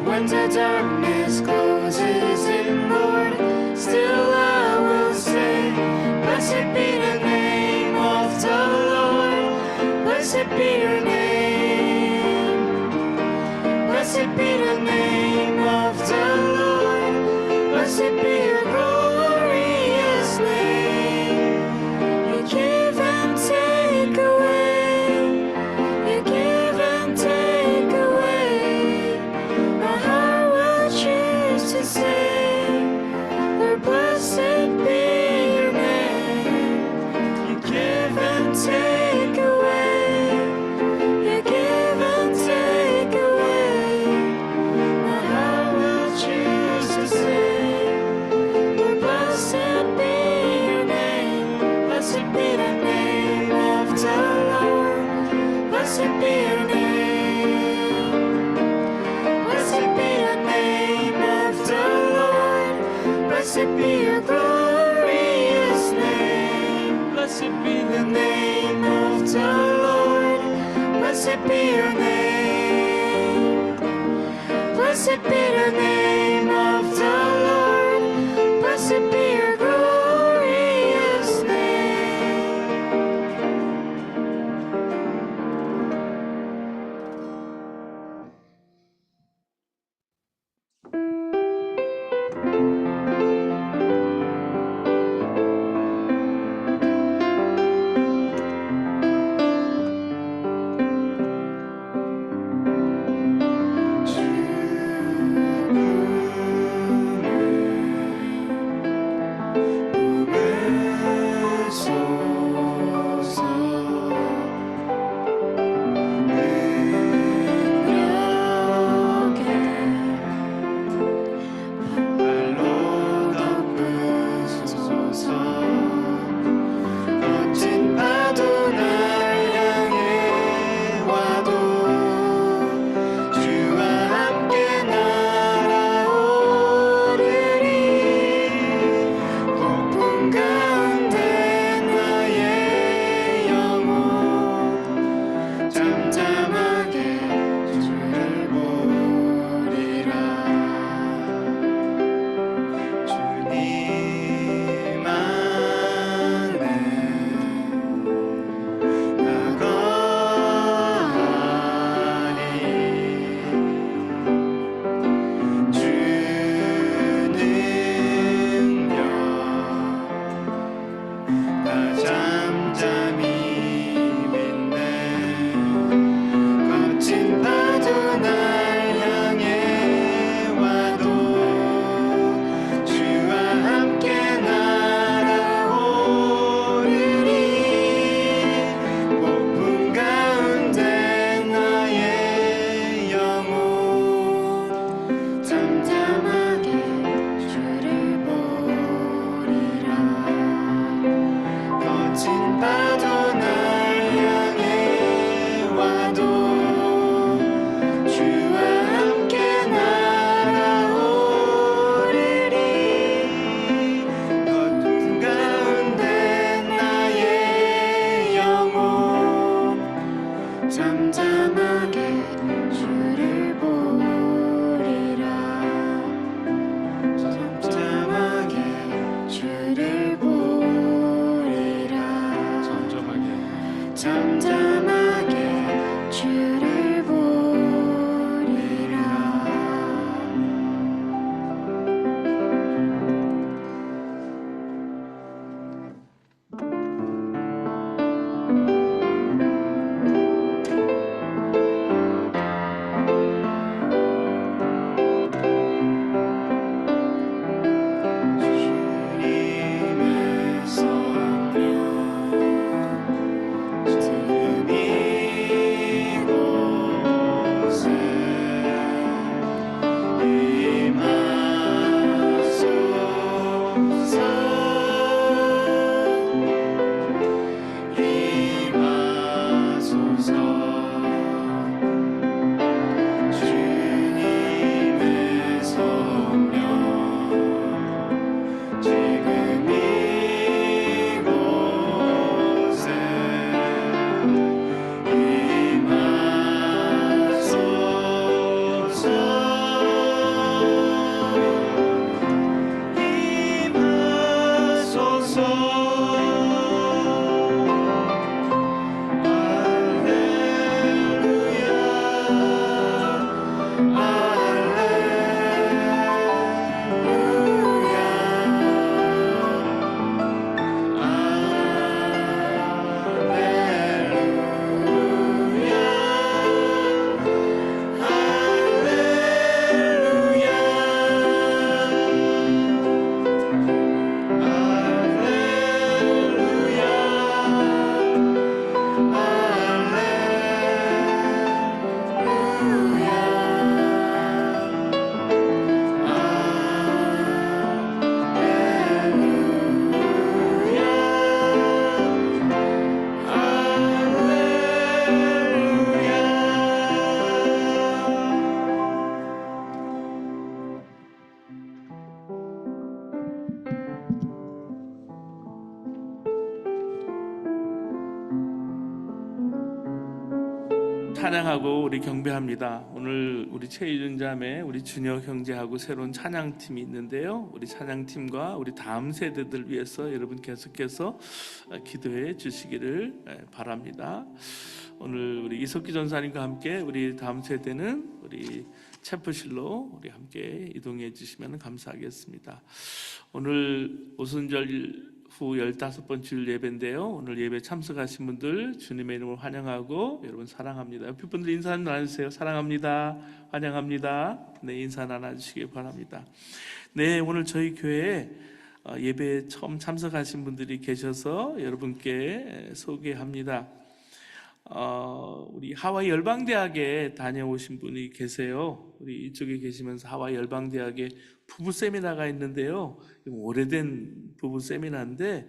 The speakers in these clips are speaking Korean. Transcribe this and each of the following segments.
When the darkness closes in, Lord, still I will say, blessed be the name of the Lord. Blessed be your name. Blessed be the name of the Lord. Blessed be your glorious name. You give and take away. You give and take away. My heart will choose to say, Lord, blessed be your name. You give and take away. You give and take away. My heart will choose to say, Lord, blessed be your name. Blessed be the name of the Lord. Blessed be your name. Blessed be the name of the Lord. Blessed be your glorious name. Blessed be the name of the Lord. Blessed be your name. Blessed be the name of the Lord. Blessed be your glorious name. 거친 파도 날 향해 와도 주와 함께 날아오르리. 폭풍 가운데 나의 영혼 잠잠하게 주를 보리라. 주님 안에 나가리. 주 능력 나 잠잠히 믿네. 거친 파도 날 향해 와도 주와 함께 날아오르리. 폭풍 가운데 나의 영혼 잠잠하게 주를 보리라. 거친 파도 날 향해 와도 주와 함께 날아오르리. 어둠 가운데 나의 영혼 잠잠하게 주를 보리라. 잠잠하게 주를 보리라. 잠잠하게 주를 보리라. 주님의 성령 지금 이곳에 임하소서. 주님의 성령 지금 이곳에 임하소서. 찬양하고 우리 경배합니다. 오늘 우리 최유준 자매, 우리 준혁 형제하고 새로운 찬양팀이 있는데요. 우리 찬양팀과 우리 다음 세대들 위해서 여러분 계속해서 기도해 주시기를 바랍니다. 오늘 우리 이석기 전사님과 함께 우리 다음 세대는 우리 채프실로 우리 함께 이동해 주시면 감사하겠습니다. 오늘 오순절 후 15번 주일 예배인데요. 오늘 예배 참석하신 분들 주님의 이름으로 환영하고 여러분 사랑합니다. 옆에 분들 인사 나눠주세요. 사랑합니다. 환영합니다. 네, 인사 나눠주시기 바랍니다. 네, 오늘 저희 교회에 예배에 처음 참석하신 분들이 계셔서 여러분께 소개합니다. 우리 하와이 열방대학에 다녀오신 분이 계세요. 우리 이쪽에 계시면서 하와이 열방대학에 부부 세미나가 있는데요. 오래된 부부 세미나인데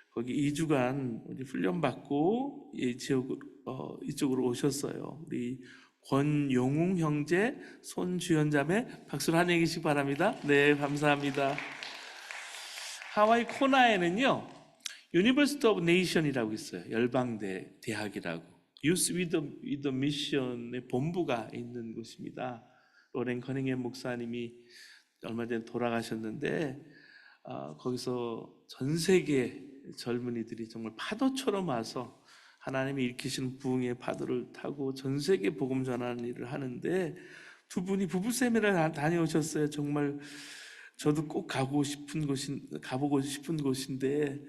거기 2주간 우리 훈련받고 이 지역으로 이쪽으로 오셨어요. 우리 권용웅 형제, 손주연 자매 박수로 환영해 주시기 바랍니다. 네, 감사합니다. 하와이 코나에는요, University of Nation이라고 있어요. 열방대 대학이라고. Youth with the Mission의 본부가 있는 곳입니다. 로렌 커닝햄 목사님이 얼마 전에 돌아가셨는데 거기서 전 세계 젊은이들이 정말 파도처럼 와서 하나님이 일으키시는 부흥의 파도를 타고 전 세계 복음 전하는 일을 하는데 두 분이 부부 세미나를 다녀오셨어요. 정말 저도 꼭 가보고 싶은 곳인데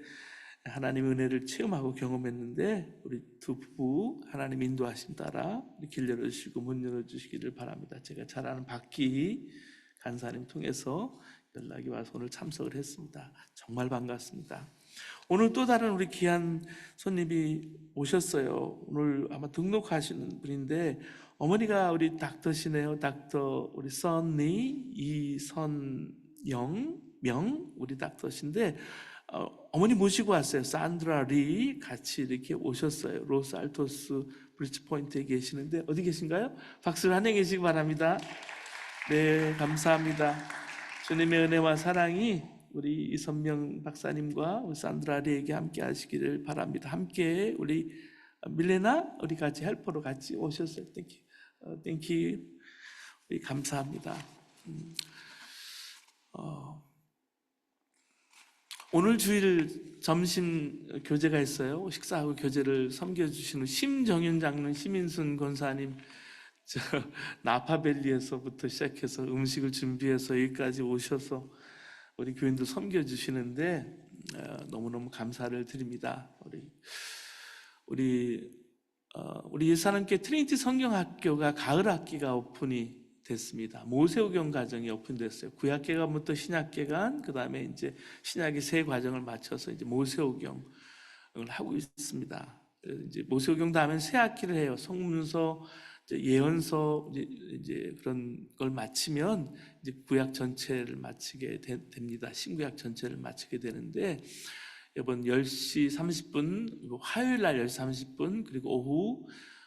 하나님의 은혜를 체험하고 경험했는데 우리 두 부부 하나님 인도하심 따라 길 열어주시고 문 열어주시기를 바랍니다. 제가 잘 아는 박기희 간사님 통해서 연락이 와서 오늘 참석을 했습니다. 정말 반갑습니다. 오늘 또 다른 우리 귀한 손님이 오셨어요. 오늘 아마 등록하시는 분인데 어머니가 우리 닥터시네요. 닥터 우리 선니 이선영 명 우리 닥터신데 어머니 모시고 왔어요. 산드라 리 같이 이렇게 오셨어요. 로스알토스 브리지 포인트에 계시는데 어디 계신가요? 박수를 환영해 주시기 바랍니다. 네, 감사합니다. 주님의 은혜와 사랑이 우리 이선명 박사님과 우리 산드라 리에게 함께 하시기를 바랍니다. 함께 우리 밀레나 우리 같이 헬퍼로 같이 오셨어요. 땡큐. 우리 감사합니다. 오늘 주일 점심 교제가 있어요. 식사하고 교제를 섬겨주시는 심정윤 장로님, 심인순 권사님, 나파밸리에서부터 시작해서 음식을 준비해서 여기까지 오셔서 우리 교인들 섬겨주시는데 너무너무 감사를 드립니다. 우리 예수하나님께 트리니티 성경학교가 가을 학기가 오픈이 됐습니다. 모세오경 과정이 오픈됐어요. 구약계간부터 신약계간, 그 다음에 이제 신약의 세 과정을 마쳐서 이제 모세오경을 하고 있습니다. 이제 모세오경 다음에 새 학기를 해요. 성문서, 예언서 이제 그런 걸 마치면 이제 구약 전체를 마치게 됩니다. 신구약 전체를 마치게 되는데 이번 10시 30분, 화요일 날 10시 30분, 그리고 오후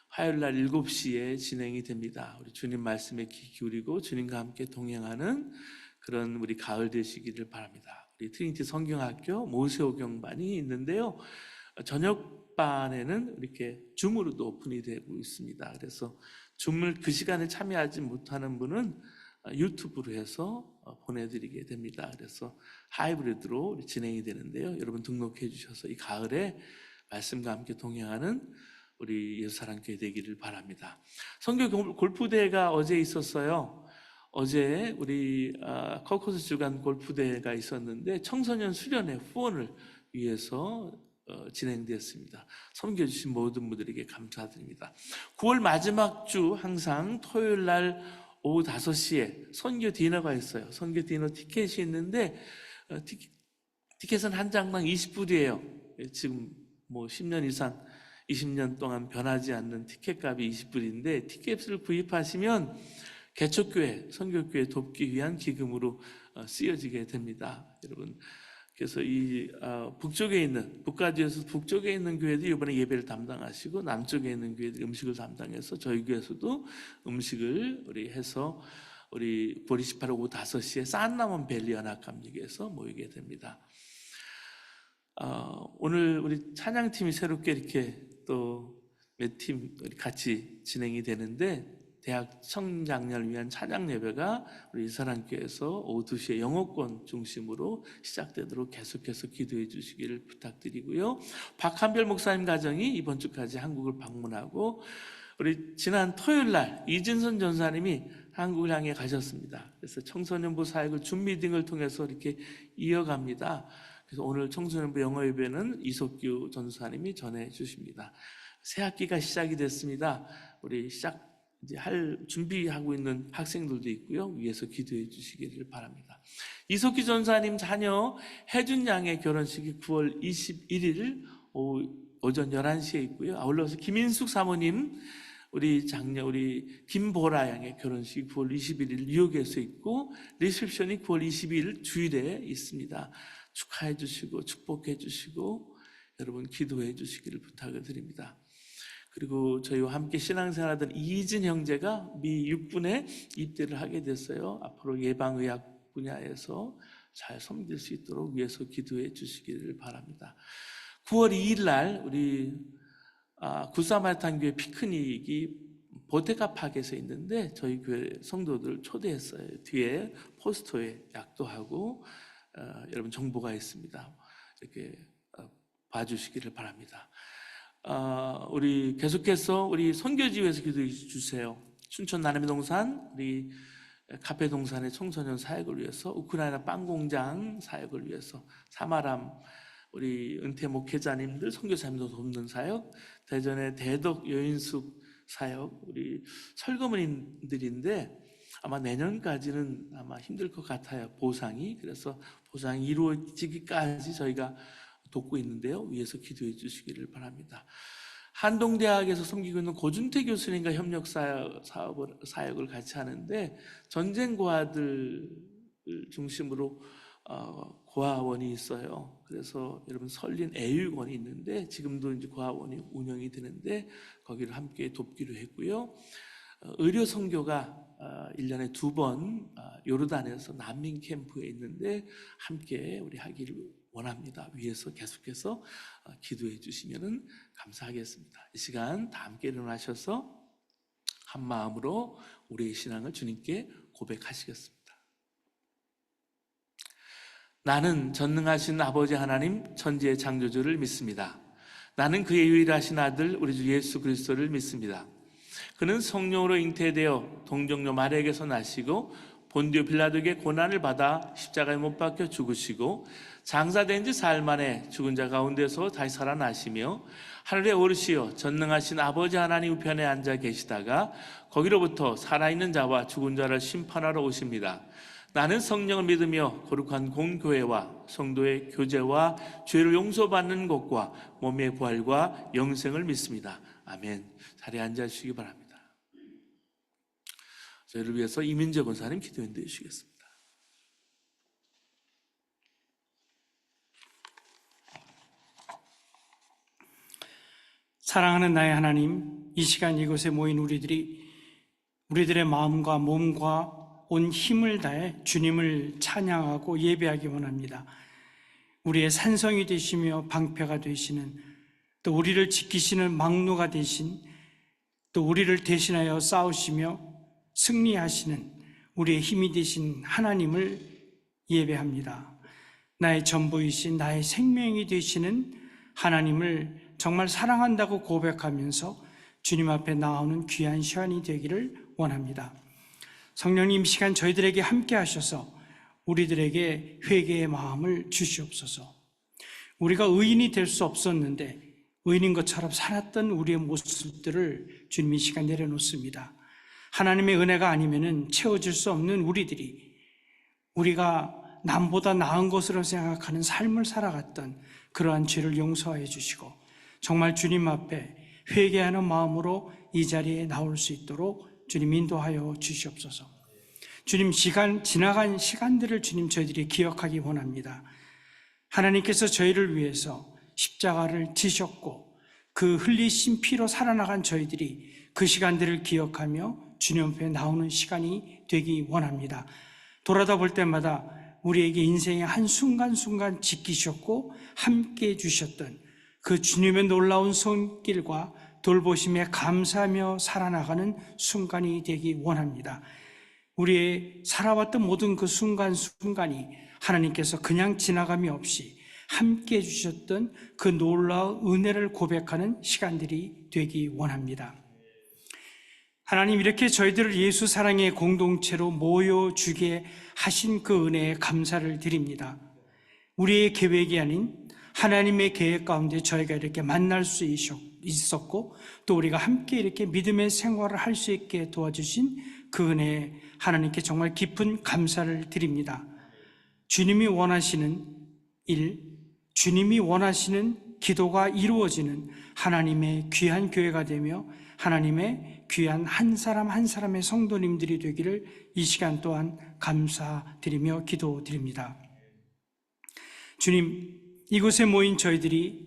화요일 날 7시에 진행이 됩니다. 우리 주님 말씀에 귀 기울이고 주님과 함께 동행하는 그런 우리 가을 되시기를 바랍니다. 우리 트리니티 성경학교 모세오경반이 있는데요. 저녁반에는 이렇게 줌으로도 오픈이 되고 있습니다. 그래서 줌을 그 시간에 참여하지 못하는 분은 유튜브로 해서 보내드리게 됩니다. 그래서 하이브리드로 진행이 되는데요. 여러분 등록해 주셔서 이 가을에 말씀과 함께 동행하는 우리 예수사랑교회 되기를 바랍니다. 선교 골프대회가 어제 있었어요. 어제 우리 커커스 주간 골프대회가 있었는데 청소년 수련회 후원을 위해서 진행되었습니다. 섬겨주신 모든 분들에게 감사드립니다. 9월 마지막 주 항상 토요일 날 오후 5시에 선교 디너가 있어요. 선교 디너 티켓이 있는데 티켓은 한 장당 20불이에요. 지금 뭐 10년 이상 20년 동안 변하지 않는 티켓값이 20불인데 티켓을 구입하시면 개척교회, 선교교회 돕기 위한 기금으로 쓰여지게 됩니다. 여러분, 그래서 이 북쪽에 있는, 북가주에서 북쪽에 있는 교회들이 이번에 예배를 담당하시고 남쪽에 있는 교회들이 음식을 담당해서 저희 교회에서도 음식을 우리 해서 우리 보리시파르 오후 5시에 산나몬 밸리 연합감리교에서 모이게 됩니다. 오늘 우리 찬양팀이 새롭게 이렇게 또 몇 팀 같이 진행이 되는데 대학 청장년을 위한 찬양 예배가 우리 이사랑교회에서 오후 2시에 영어권 중심으로 시작되도록 계속해서 기도해 주시기를 부탁드리고요. 박한별 목사님 가정이 이번 주까지 한국을 방문하고 우리 지난 토요일 날 이진선 전사님이 한국을 향해 가셨습니다. 그래서 청소년부 사역을 줌 미팅을 통해서 이렇게 이어갑니다. 그래서 오늘 청소년부 영어 예배는 이석규 전사님이 전해 주십니다. 새 학기가 시작이 됐습니다. 우리 이제 할 준비하고 있는 학생들도 있고요. 위에서 기도해 주시기를 바랍니다. 이석규 전사님 자녀 혜준 양의 결혼식이 9월 21일 오전 11시에 있고요. 아울러서 김인숙 사모님 우리 장녀 우리 김보라 양의 결혼식이 9월 21일 뉴욕에서 있고 리셉션이 9월 22일 주일에 있습니다. 축하해 주시고 축복해 주시고 여러분 기도해 주시기를 부탁을 드립니다. 그리고 저희와 함께 신앙생활하던 이진 형제가 미 육군에 입대를 하게 됐어요. 앞으로 예방의학 분야에서 잘 섬길 수 있도록 위해서 기도해 주시기를 바랍니다. 9월 2일 날 우리 굿사마리탄 교회 피크닉이 보테카 파크에서 있는데 저희 교회 성도들 초대했어요. 뒤에 포스터에 약도하고 여러분 정보가 있습니다. 이렇게 봐주시기를 바랍니다. 우리 계속해서 우리 선교지회에서 기도해 주세요. 춘천 나눔의 동산 우리 카페 동산의 청소년 사역을 위해서, 우크라이나 빵 공장 사역을 위해서, 사마람 우리 은퇴 목회자님들 선교사님도 돕는 사역, 대전의 대덕 여인숙 사역 우리 설거문인들인데 아마 내년까지는 아마 힘들 것 같아요. 보상이. 그래서 보상이 이루어지기까지 저희가 돕고 있는데요. 위에서 기도해 주시기를 바랍니다. 한동대학에서 섬기고 있는 고준태 교수님과 협력 사역을 같이 하는데 전쟁 고아들 중심으로 고아원이 있어요. 그래서 여러분 설린 애육원이 있는데 지금도 이제 고아원이 운영이 되는데 거기를 함께 돕기로 했고요. 의료 선교가 1년에 2번 요르단에서 난민 캠프에 있는데 함께 우리 하기를 원합니다. 위에서 계속해서 기도해 주시면 감사하겠습니다. 이 시간 다 함께 일어나셔서 한 마음으로 우리의 신앙을 주님께 고백하시겠습니다. 나는 전능하신 아버지 하나님 천지의 창조주를 믿습니다. 나는 그의 유일하신 아들 우리 주 예수 그리스도를 믿습니다. 그는 성령으로 잉태되어 동정녀 마리아에게서 나시고 본디오 빌라도에게 고난을 받아 십자가에 못 박혀 죽으시고 장사된 지 사흘 만에 죽은 자 가운데서 다시 살아나시며 하늘에 오르시어 전능하신 아버지 하나님 우편에 앉아 계시다가 거기로부터 살아있는 자와 죽은 자를 심판하러 오십니다. 나는 성령을 믿으며 거룩한 공교회와 성도의 교제와 죄를 용서받는 것과 몸의 부활과 영생을 믿습니다. 아멘. 자리에 앉아주시기 바랍니다. 저희를 위해서 이민재 권사님 기도해 주시겠습니다. 사랑하는 나의 하나님, 이 시간 이곳에 모인 우리들의 마음과 몸과 온 힘을 다해 주님을 찬양하고 예배하기 원합니다. 우리의 산성이 되시며 방패가 되시는, 또 우리를 지키시는 막루가 되신, 또 우리를 대신하여 싸우시며 승리하시는 우리의 힘이 되신 하나님을 예배합니다. 나의 전부이신, 나의 생명이 되시는 하나님을 정말 사랑한다고 고백하면서 주님 앞에 나오는 귀한 시간이 되기를 원합니다. 성령님, 이 시간 저희들에게 함께 하셔서 우리들에게 회개의 마음을 주시옵소서. 우리가 의인이 될 수 없었는데 의인인 것처럼 살았던 우리의 모습들을 주님 이 시간 내려놓습니다. 하나님의 은혜가 아니면은 채워질 수 없는 우리가 남보다 나은 것으로 생각하는 삶을 살아갔던 그러한 죄를 용서해 주시고 정말 주님 앞에 회개하는 마음으로 이 자리에 나올 수 있도록 주님 인도하여 주시옵소서. 주님, 지나간 시간들을 주님 저희들이 기억하기 원합니다. 하나님께서 저희를 위해서 십자가를 지셨고 그 흘리신 피로 살아나간 저희들이 그 시간들을 기억하며 주님 앞에 나오는 시간이 되기 원합니다. 돌아다 볼 때마다 우리에게 인생의 한 순간순간 지키셨고 함께 해주셨던 그 주님의 놀라운 손길과 돌보심에 감사하며 살아나가는 순간이 되기 원합니다. 우리의 살아왔던 모든 그 순간순간이 하나님께서 그냥 지나감이 없이 함께 해주셨던 그 놀라운 은혜를 고백하는 시간들이 되기 원합니다. 하나님, 이렇게 저희들을 예수 사랑의 공동체로 모여주게 하신 그 은혜에 감사를 드립니다. 우리의 계획이 아닌 하나님의 계획 가운데 저희가 이렇게 만날 수 있었고, 또 우리가 함께 이렇게 믿음의 생활을 할 수 있게 도와주신 그 은혜에 하나님께 정말 깊은 감사를 드립니다. 주님이 원하시는 일, 주님이 원하시는 기도가 이루어지는 하나님의 귀한 교회가 되며 하나님의 귀한 한 사람 한 사람의 성도님들이 되기를 이 시간 또한 감사드리며 기도드립니다. 주님, 이곳에 모인 저희들이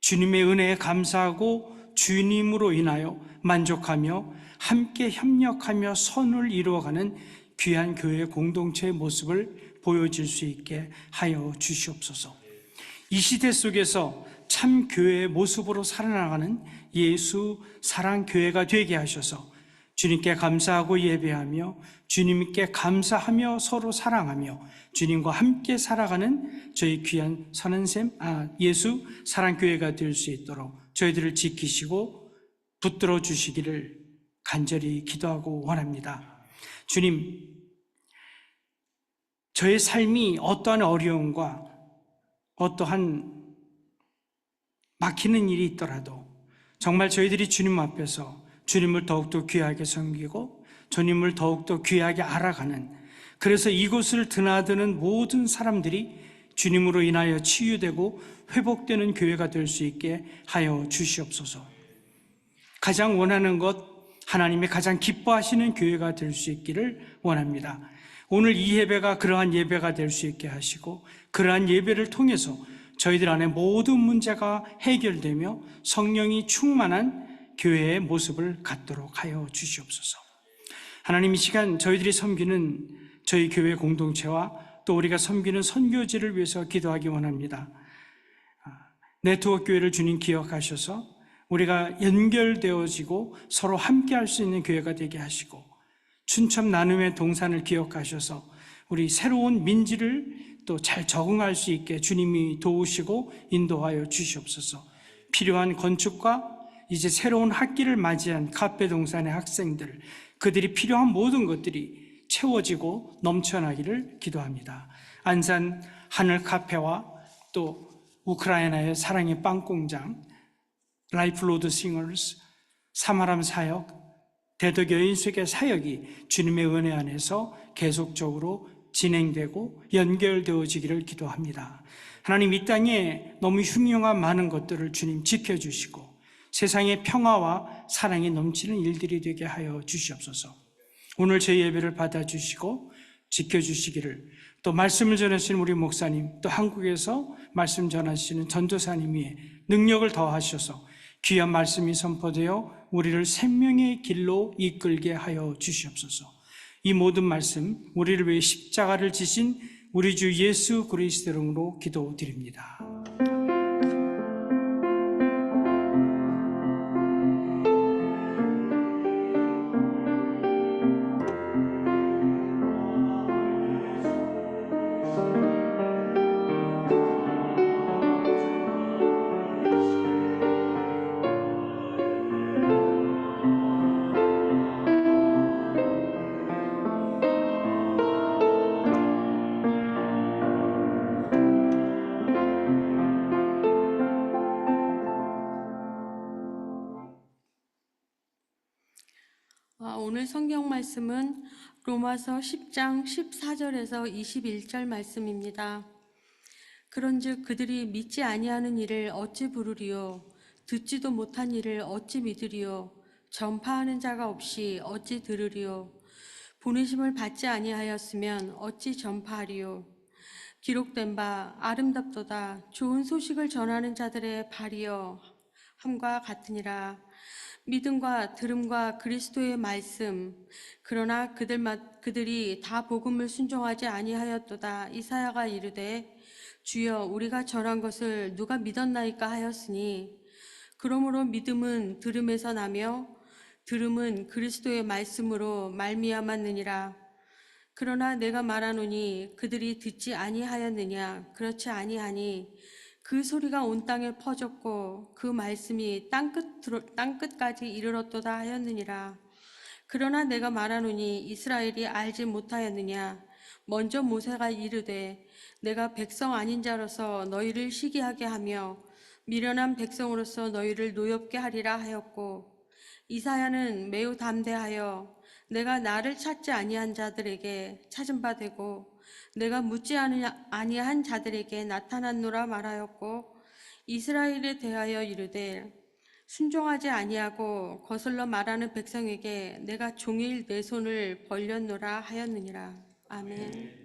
주님의 은혜에 감사하고 주님으로 인하여 만족하며 함께 협력하며 선을 이루어가는 귀한 교회 공동체의 모습을 보여줄 수 있게 하여 주시옵소서. 이 시대 속에서 참 교회의 모습으로 살아나가는 예수 사랑 교회가 되게 하셔서 주님께 감사하고 예배하며 주님께 감사하며 서로 사랑하며 주님과 함께 살아가는 저희 귀한 선은샘 예수 사랑 교회가 될 수 있도록 저희들을 지키시고 붙들어 주시기를 간절히 기도하고 원합니다. 주님, 저의 삶이 어떠한 어려움과 어떠한 막히는 일이 있더라도 정말 저희들이 주님 앞에서 주님을 더욱더 귀하게 섬기고 주님을 더욱더 귀하게 알아가는, 그래서 이곳을 드나드는 모든 사람들이 주님으로 인하여 치유되고 회복되는 교회가 될 수 있게 하여 주시옵소서. 가장 원하는 것, 하나님의 가장 기뻐하시는 교회가 될 수 있기를 원합니다. 오늘 이 예배가 그러한 예배가 될 수 있게 하시고 그러한 예배를 통해서 저희들 안에 모든 문제가 해결되며 성령이 충만한 교회의 모습을 갖도록 하여 주시옵소서. 하나님, 이 시간 저희들이 섬기는 저희 교회 공동체와 또 우리가 섬기는 선교지를 위해서 기도하기 원합니다. 네트워크 교회를 주님 기억하셔서 우리가 연결되어지고 서로 함께 할 수 있는 교회가 되게 하시고, 춘천 나눔의 동산을 기억하셔서 우리 새로운 민지를 또 잘 적응할 수 있게 주님이 도우시고 인도하여 주시옵소서. 필요한 건축과 이제 새로운 학기를 맞이한 카페 동산의 학생들, 그들이 필요한 모든 것들이 채워지고 넘쳐나기를 기도합니다. 안산 하늘 카페와 또 우크라이나의 사랑의 빵공장, 라이프 로드 싱어스, 사마람 사역, 대덕 여인숙의 사역이 주님의 은혜 안에서 계속적으로 진행되고 연결되어지기를 기도합니다. 하나님, 이 땅에 너무 흉흉한 많은 것들을 주님 지켜주시고 세상의 평화와 사랑이 넘치는 일들이 되게 하여 주시옵소서. 오늘 제 예배를 받아주시고 지켜주시기를, 또 말씀을 전하시는 우리 목사님, 또 한국에서 말씀 전하시는 전도사님 위에 능력을 더하셔서 귀한 말씀이 선포되어 우리를 생명의 길로 이끌게 하여 주시옵소서. 이 모든 말씀 우리를 위해 십자가를 지신 우리 주 예수 그리스도 이름으로 기도드립니다. 오늘 성경 말씀은 로마서 10장 14절에서 21절 말씀입니다. 그런즉 그들이 믿지 아니하는 일을 어찌 부르리요? 듣지도 못한 일을 어찌 믿으리요? 전파하는 자가 없이 어찌 들으리요? 보내심을 받지 아니하였으면 어찌 전파하리요? 기록된 바 아름답도다 좋은 소식을 전하는 자들의 발이여 함과 같으니라. 믿음과 들음과 그리스도의 말씀, 그러나 그들이 다 복음을 순종하지 아니하였도다. 이사야가 이르되 주여 우리가 전한 것을 누가 믿었나이까 하였으니 그러므로 믿음은 들음에서 나며 들음은 그리스도의 말씀으로 말미암았느니라. 그러나 내가 말하노니 그들이 듣지 아니하였느냐? 그렇지 아니하니 그 소리가 온 땅에 퍼졌고 그 말씀이 땅끝까지 이르렀도다 하였느니라. 그러나 내가 말하노니 이스라엘이 알지 못하였느냐? 먼저 모세가 이르되 내가 백성 아닌 자로서 너희를 시기하게 하며 미련한 백성으로서 너희를 노엽게 하리라 하였고, 이사야는 매우 담대하여 내가 나를 찾지 아니한 자들에게 찾은 바 되고 내가 묻지 아니한 자들에게 나타났노라 말하였고, 이스라엘에 대하여 이르되 순종하지 아니하고 거슬러 말하는 백성에게 내가 종일 내 손을 벌렸노라 하였느니라. 아멘.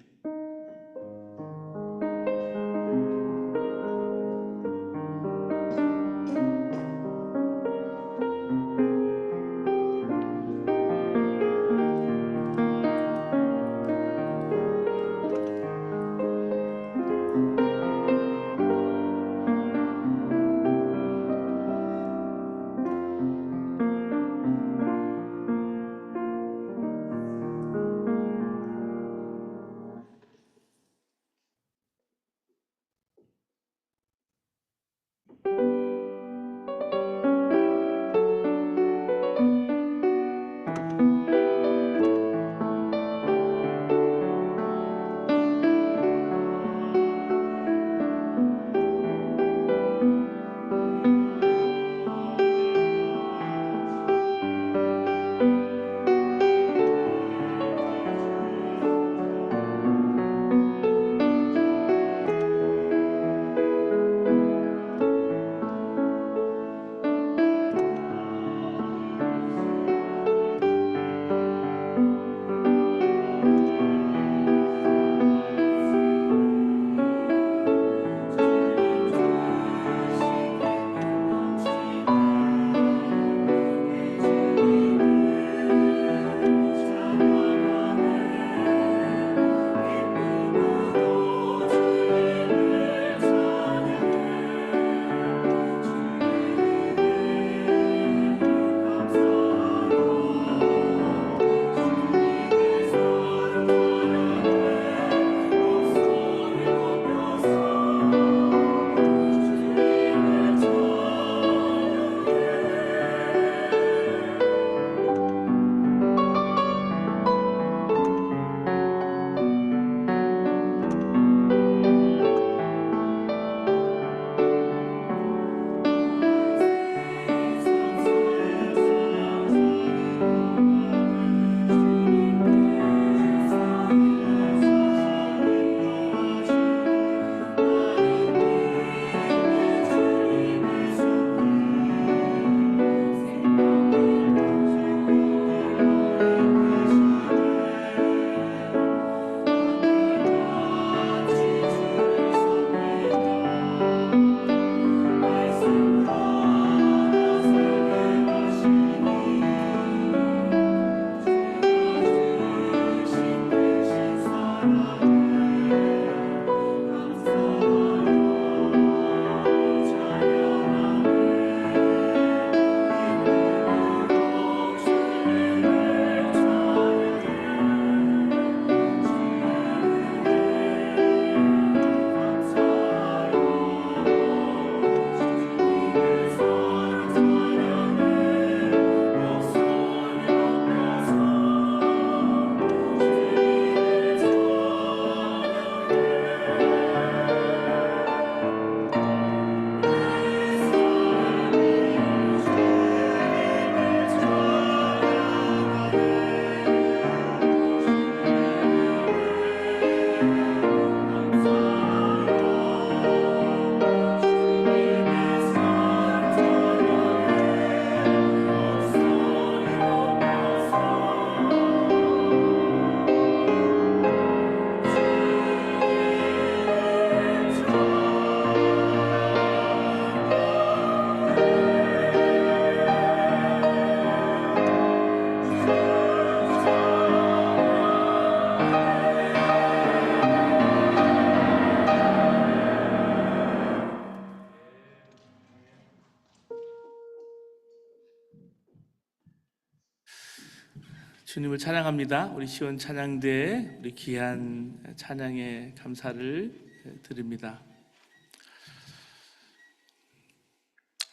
주님을 찬양합니다. 우리 시온 찬양대에 우리 귀한 찬양의 감사를 드립니다.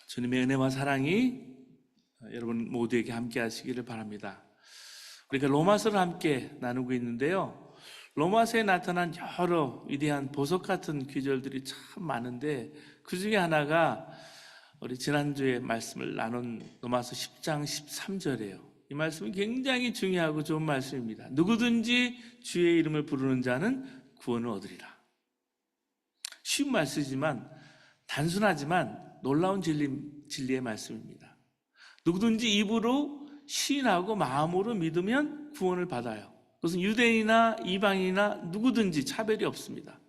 주님의 은혜와 사랑이 여러분 모두에게 함께 하시기를 바랍니다. 우리가 로마서를 함께 나누고 있는데요, 로마서에 나타난 여러 위대한 보석 같은 귀절들이 참 많은데 그 중에 하나가 우리 지난주에 말씀을 나눈 로마서 10장 13절이에요. 이 말씀은 굉장히 중요하고 좋은 말씀입니다. 누구든지 주의 이름을 부르는 자는 구원을 얻으리라. 쉬운 말씀이지만 단순하지만 놀라운 진리의 말씀입니다. 누구든지 입으로 시인하고 마음으로 믿으면 구원을 받아요. 그것은 유대인이나 이방인이나 누구든지 차별이 없습니다.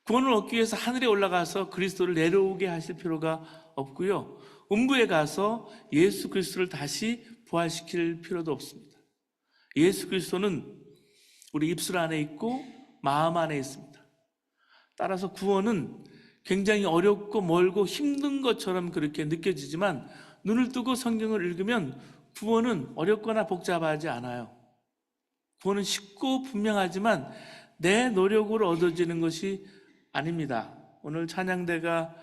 구원을 얻기 위해서 하늘에 올라가서 그리스도를 내려오게 하실 필요가 없고요, 음부에 가서 예수 그리스도를 다시 부활시킬 필요도 없습니다. 예수 그리스도는 우리 입술 안에 있고 마음 안에 있습니다. 따라서 구원은 굉장히 어렵고 멀고 힘든 것처럼 그렇게 느껴지지만 눈을 뜨고 성경을 읽으면 구원은 어렵거나 복잡하지 않아요. 구원은 쉽고 분명하지만 내 노력으로 얻어지는 것이 아닙니다. 오늘 찬양대가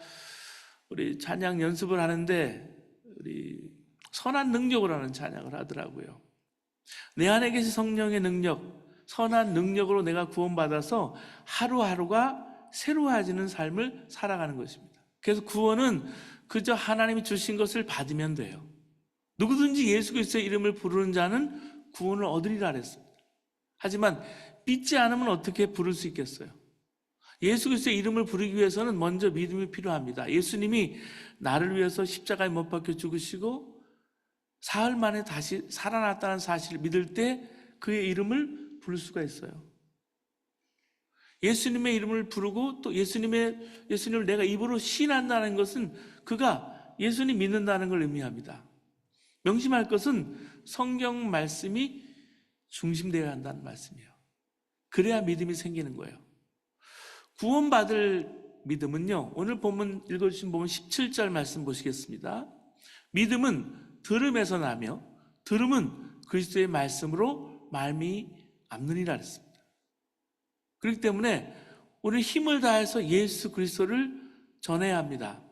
우리 찬양 연습을 하는데 우리 선한 능력으로 하는 찬양을 하더라고요. 내 안에 계신 성령의 능력, 선한 능력으로 내가 구원받아서 하루하루가 새로워지는 삶을 살아가는 것입니다. 그래서 구원은 그저 하나님이 주신 것을 받으면 돼요. 누구든지 예수 그리스도의 이름을 부르는 자는 구원을 얻으리라 그랬습니다. 하지만 믿지 않으면 어떻게 부를 수 있겠어요? 예수 그리스도의 이름을 부르기 위해서는 먼저 믿음이 필요합니다. 예수님이 나를 위해서 십자가에 못 박혀 죽으시고 사흘 만에 다시 살아났다는 사실을 믿을 때 그의 이름을 부를 수가 있어요. 예수님의 이름을 부르고 또 예수님을 내가 입으로 시인한다는 것은 그가 예수님 믿는다는 걸 의미합니다. 명심할 것은 성경 말씀이 중심되어야 한다는 말씀이에요. 그래야 믿음이 생기는 거예요. 구원받을 믿음은요, 오늘 본문 읽어주신 본문 17절 말씀 보시겠습니다. 믿음은 들음에서 나며 들음은 그리스도의 말씀으로 말미암느니라 했습니다. 그렇기 때문에 우리는 힘을 다해서 예수 그리스도를 전해야 합니다.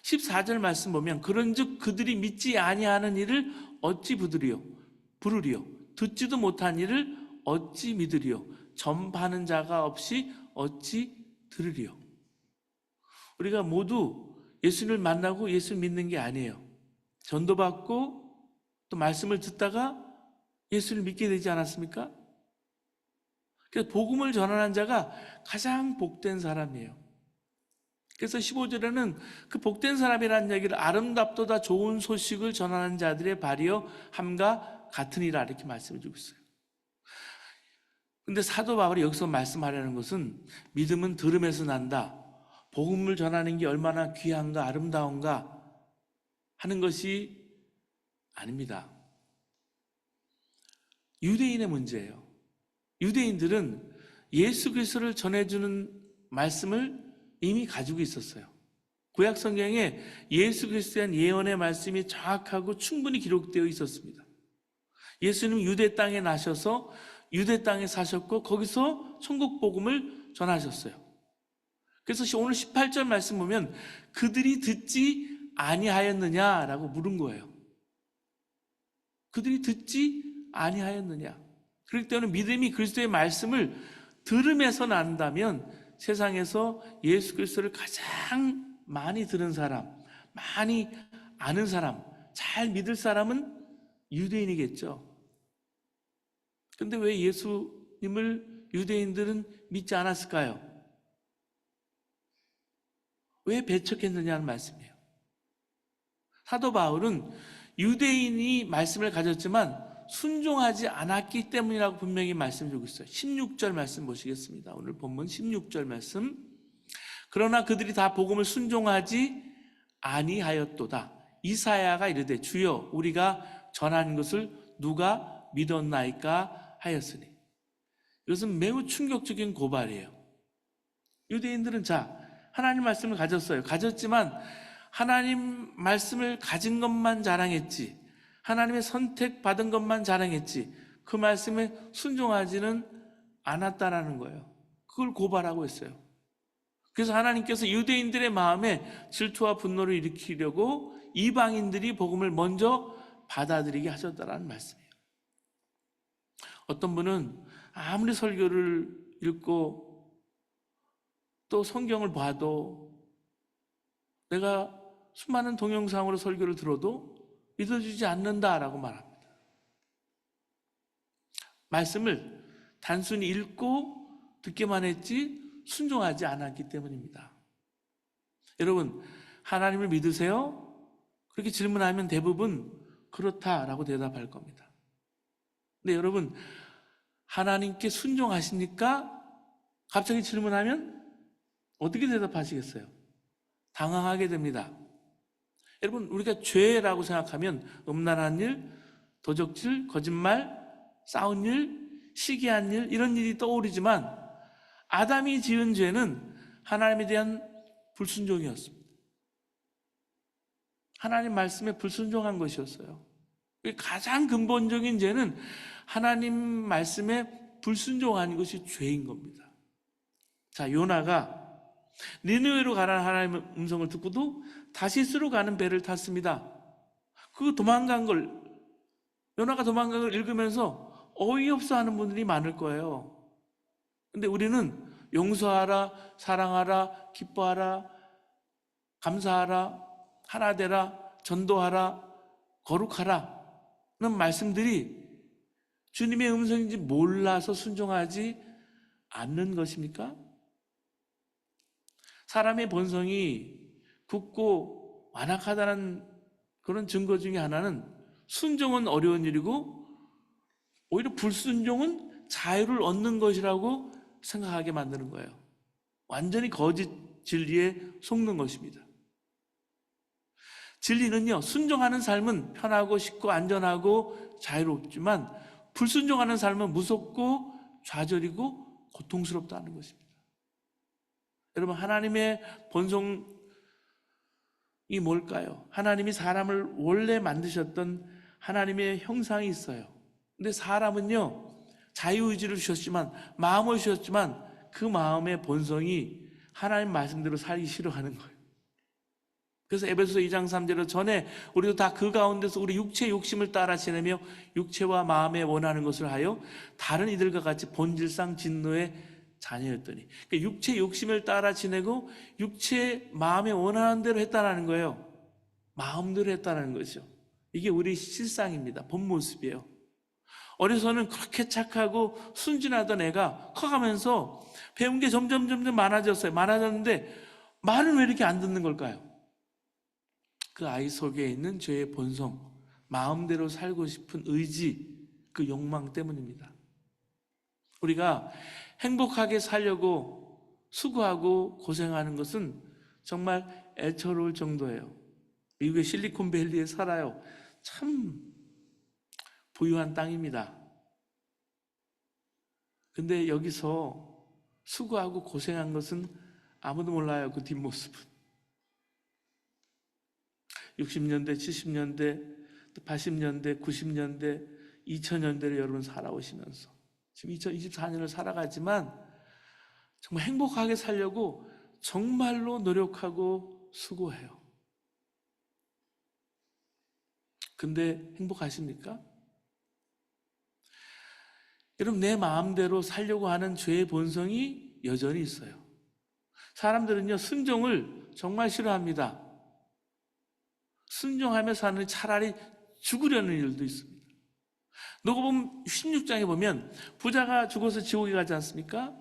14절 말씀 보면 그런즉 그들이 믿지 아니하는 일을 어찌 부르리요? 듣지도 못한 일을 어찌 믿으리요? 전파하는 자가 없이 어찌 들으리요? 우리가 모두 예수님을 만나고 예수를 믿는 게 아니에요. 전도받고 또 말씀을 듣다가 예수를 믿게 되지 않았습니까? 그래서 복음을 전하는 자가 가장 복된 사람이에요. 그래서 15절에는 그 복된 사람이라는 얘기를 아름답도다 좋은 소식을 전하는 자들의 발이여 함과 같으니라 이렇게 말씀해 주고 있어요. 근데 사도 바울이 여기서 말씀하려는 것은 믿음은 들음에서 난다, 복음을 전하는 게 얼마나 귀한가 아름다운가 하는 것이 아닙니다. 유대인의 문제예요. 유대인들은 예수 그리스도를 전해주는 말씀을 이미 가지고 있었어요. 구약 성경에 예수 그리스도에 대한 예언의 말씀이 정확하고 충분히 기록되어 있었습니다. 예수님은 유대 땅에 나셔서 유대 땅에 사셨고 거기서 천국 복음을 전하셨어요. 그래서 오늘 18절 말씀 보면 그들이 듣지 아니하였느냐라고 물은 거예요. 그들이 듣지 아니하였느냐. 그렇기 때문에 믿음이 그리스도의 말씀을 들음에서 난다면 세상에서 예수 그리스도를 가장 많이 들은 사람, 많이 아는 사람, 잘 믿을 사람은 유대인이겠죠. 근데 왜 예수님을 유대인들은 믿지 않았을까요? 왜 배척했느냐는 말씀이에요. 사도 바울은 유대인이 말씀을 가졌지만 순종하지 않았기 때문이라고 분명히 말씀해주고 있어요. 16절 말씀 보시겠습니다. 오늘 본문 16절 말씀. 그러나 그들이 다 복음을 순종하지 아니하였도다. 이사야가 이르되 주여 우리가 전한 것을 누가 믿었나이까 하였으니. 이것은 매우 충격적인 고발이에요. 유대인들은 하나님 말씀을 가졌어요. 가졌지만 하나님 말씀을 가진 것만 자랑했지, 하나님의 선택받은 것만 자랑했지, 그 말씀에 순종하지는 않았다라는 거예요. 그걸 고발하고 있어요. 그래서 하나님께서 유대인들의 마음에 질투와 분노를 일으키려고 이방인들이 복음을 먼저 받아들이게 하셨다라는 말씀이에요. 어떤 분은 아무리 설교를 읽고 또 성경을 봐도 내가 수많은 동영상으로 설교를 들어도 믿어주지 않는다라고 말합니다. 말씀을 단순히 읽고 듣기만 했지 순종하지 않았기 때문입니다. 여러분, 하나님을 믿으세요? 그렇게 질문하면 대부분 그렇다라고 대답할 겁니다. 근데 여러분, 하나님께 순종하십니까? 갑자기 질문하면 어떻게 대답하시겠어요? 당황하게 됩니다. 여러분, 우리가 죄라고 생각하면 음란한 일, 도적질, 거짓말, 싸운 일, 시기한 일, 이런 일이 떠오르지만 아담이 지은 죄는 하나님에 대한 불순종이었습니다. 하나님 말씀에 불순종한 것이었어요. 가장 근본적인 죄는 하나님 말씀에 불순종한 것이 죄인 겁니다. 자, 요나가 니느웨로 가라는 하나님의 음성을 듣고도 다시스로 가는 배를 탔습니다. 그 도망간 걸, 요나가 도망간 걸 읽으면서 어이없어 하는 분들이 많을 거예요. 근데 우리는 용서하라, 사랑하라, 기뻐하라, 감사하라, 하나 되라, 전도하라, 거룩하라 는 말씀들이 주님의 음성인지 몰라서 순종하지 않는 것입니까? 사람의 본성이 굳고 완악하다는 그런 증거 중에 하나는 순종은 어려운 일이고 오히려 불순종은 자유를 얻는 것이라고 생각하게 만드는 거예요. 완전히 거짓 진리에 속는 것입니다. 진리는요, 순종하는 삶은 편하고 쉽고 안전하고 자유롭지만 불순종하는 삶은 무섭고 좌절이고 고통스럽다는 것입니다. 여러분, 하나님의 본성이 뭘까요? 하나님이 사람을 원래 만드셨던 하나님의 형상이 있어요. 근데 사람은요, 자유의지를 주셨지만, 마음을 주셨지만 그 마음의 본성이 하나님 말씀대로 살기 싫어하는 거예요. 그래서 에베소서 2장 3절에 전에 우리도 다 그 가운데서 우리 육체의 욕심을 따라 지내며 육체와 마음에 원하는 것을 하여 다른 이들과 같이 본질상 진노의 자녀였더니, 그러니까 육체의 욕심을 따라 지내고 육체의 마음에 원하는 대로 했다는 거예요. 마음대로 했다는 거죠. 이게 우리 실상입니다. 본 모습이에요. 어려서는 그렇게 착하고 순진하던 애가 커가면서 배운 게 점점 많아졌어요. 많아졌는데 말은 왜 이렇게 안 듣는 걸까요? 그 아이 속에 있는 죄의 본성, 마음대로 살고 싶은 의지, 그 욕망 때문입니다. 우리가 행복하게 살려고 수고하고 고생하는 것은 정말 애처로울 정도예요. 미국의 실리콘밸리에 살아요. 참 부유한 땅입니다. 근데 여기서 수고하고 고생한 것은 아무도 몰라요. 그 뒷모습은. 60년대, 70년대, 80년대, 90년대, 2000년대를 여러분 살아오시면서 지금 2024년을 살아가지만 정말 행복하게 살려고 정말로 노력하고 수고해요. 근데 행복하십니까? 여러분, 내 마음대로 살려고 하는 죄의 본성이 여전히 있어요. 사람들은요, 순종을 정말 싫어합니다. 순종하며 사는 차라리 죽으려는 일도 있습니다. 누가복음 16장에 보면 부자가 죽어서 지옥에 가지 않습니까?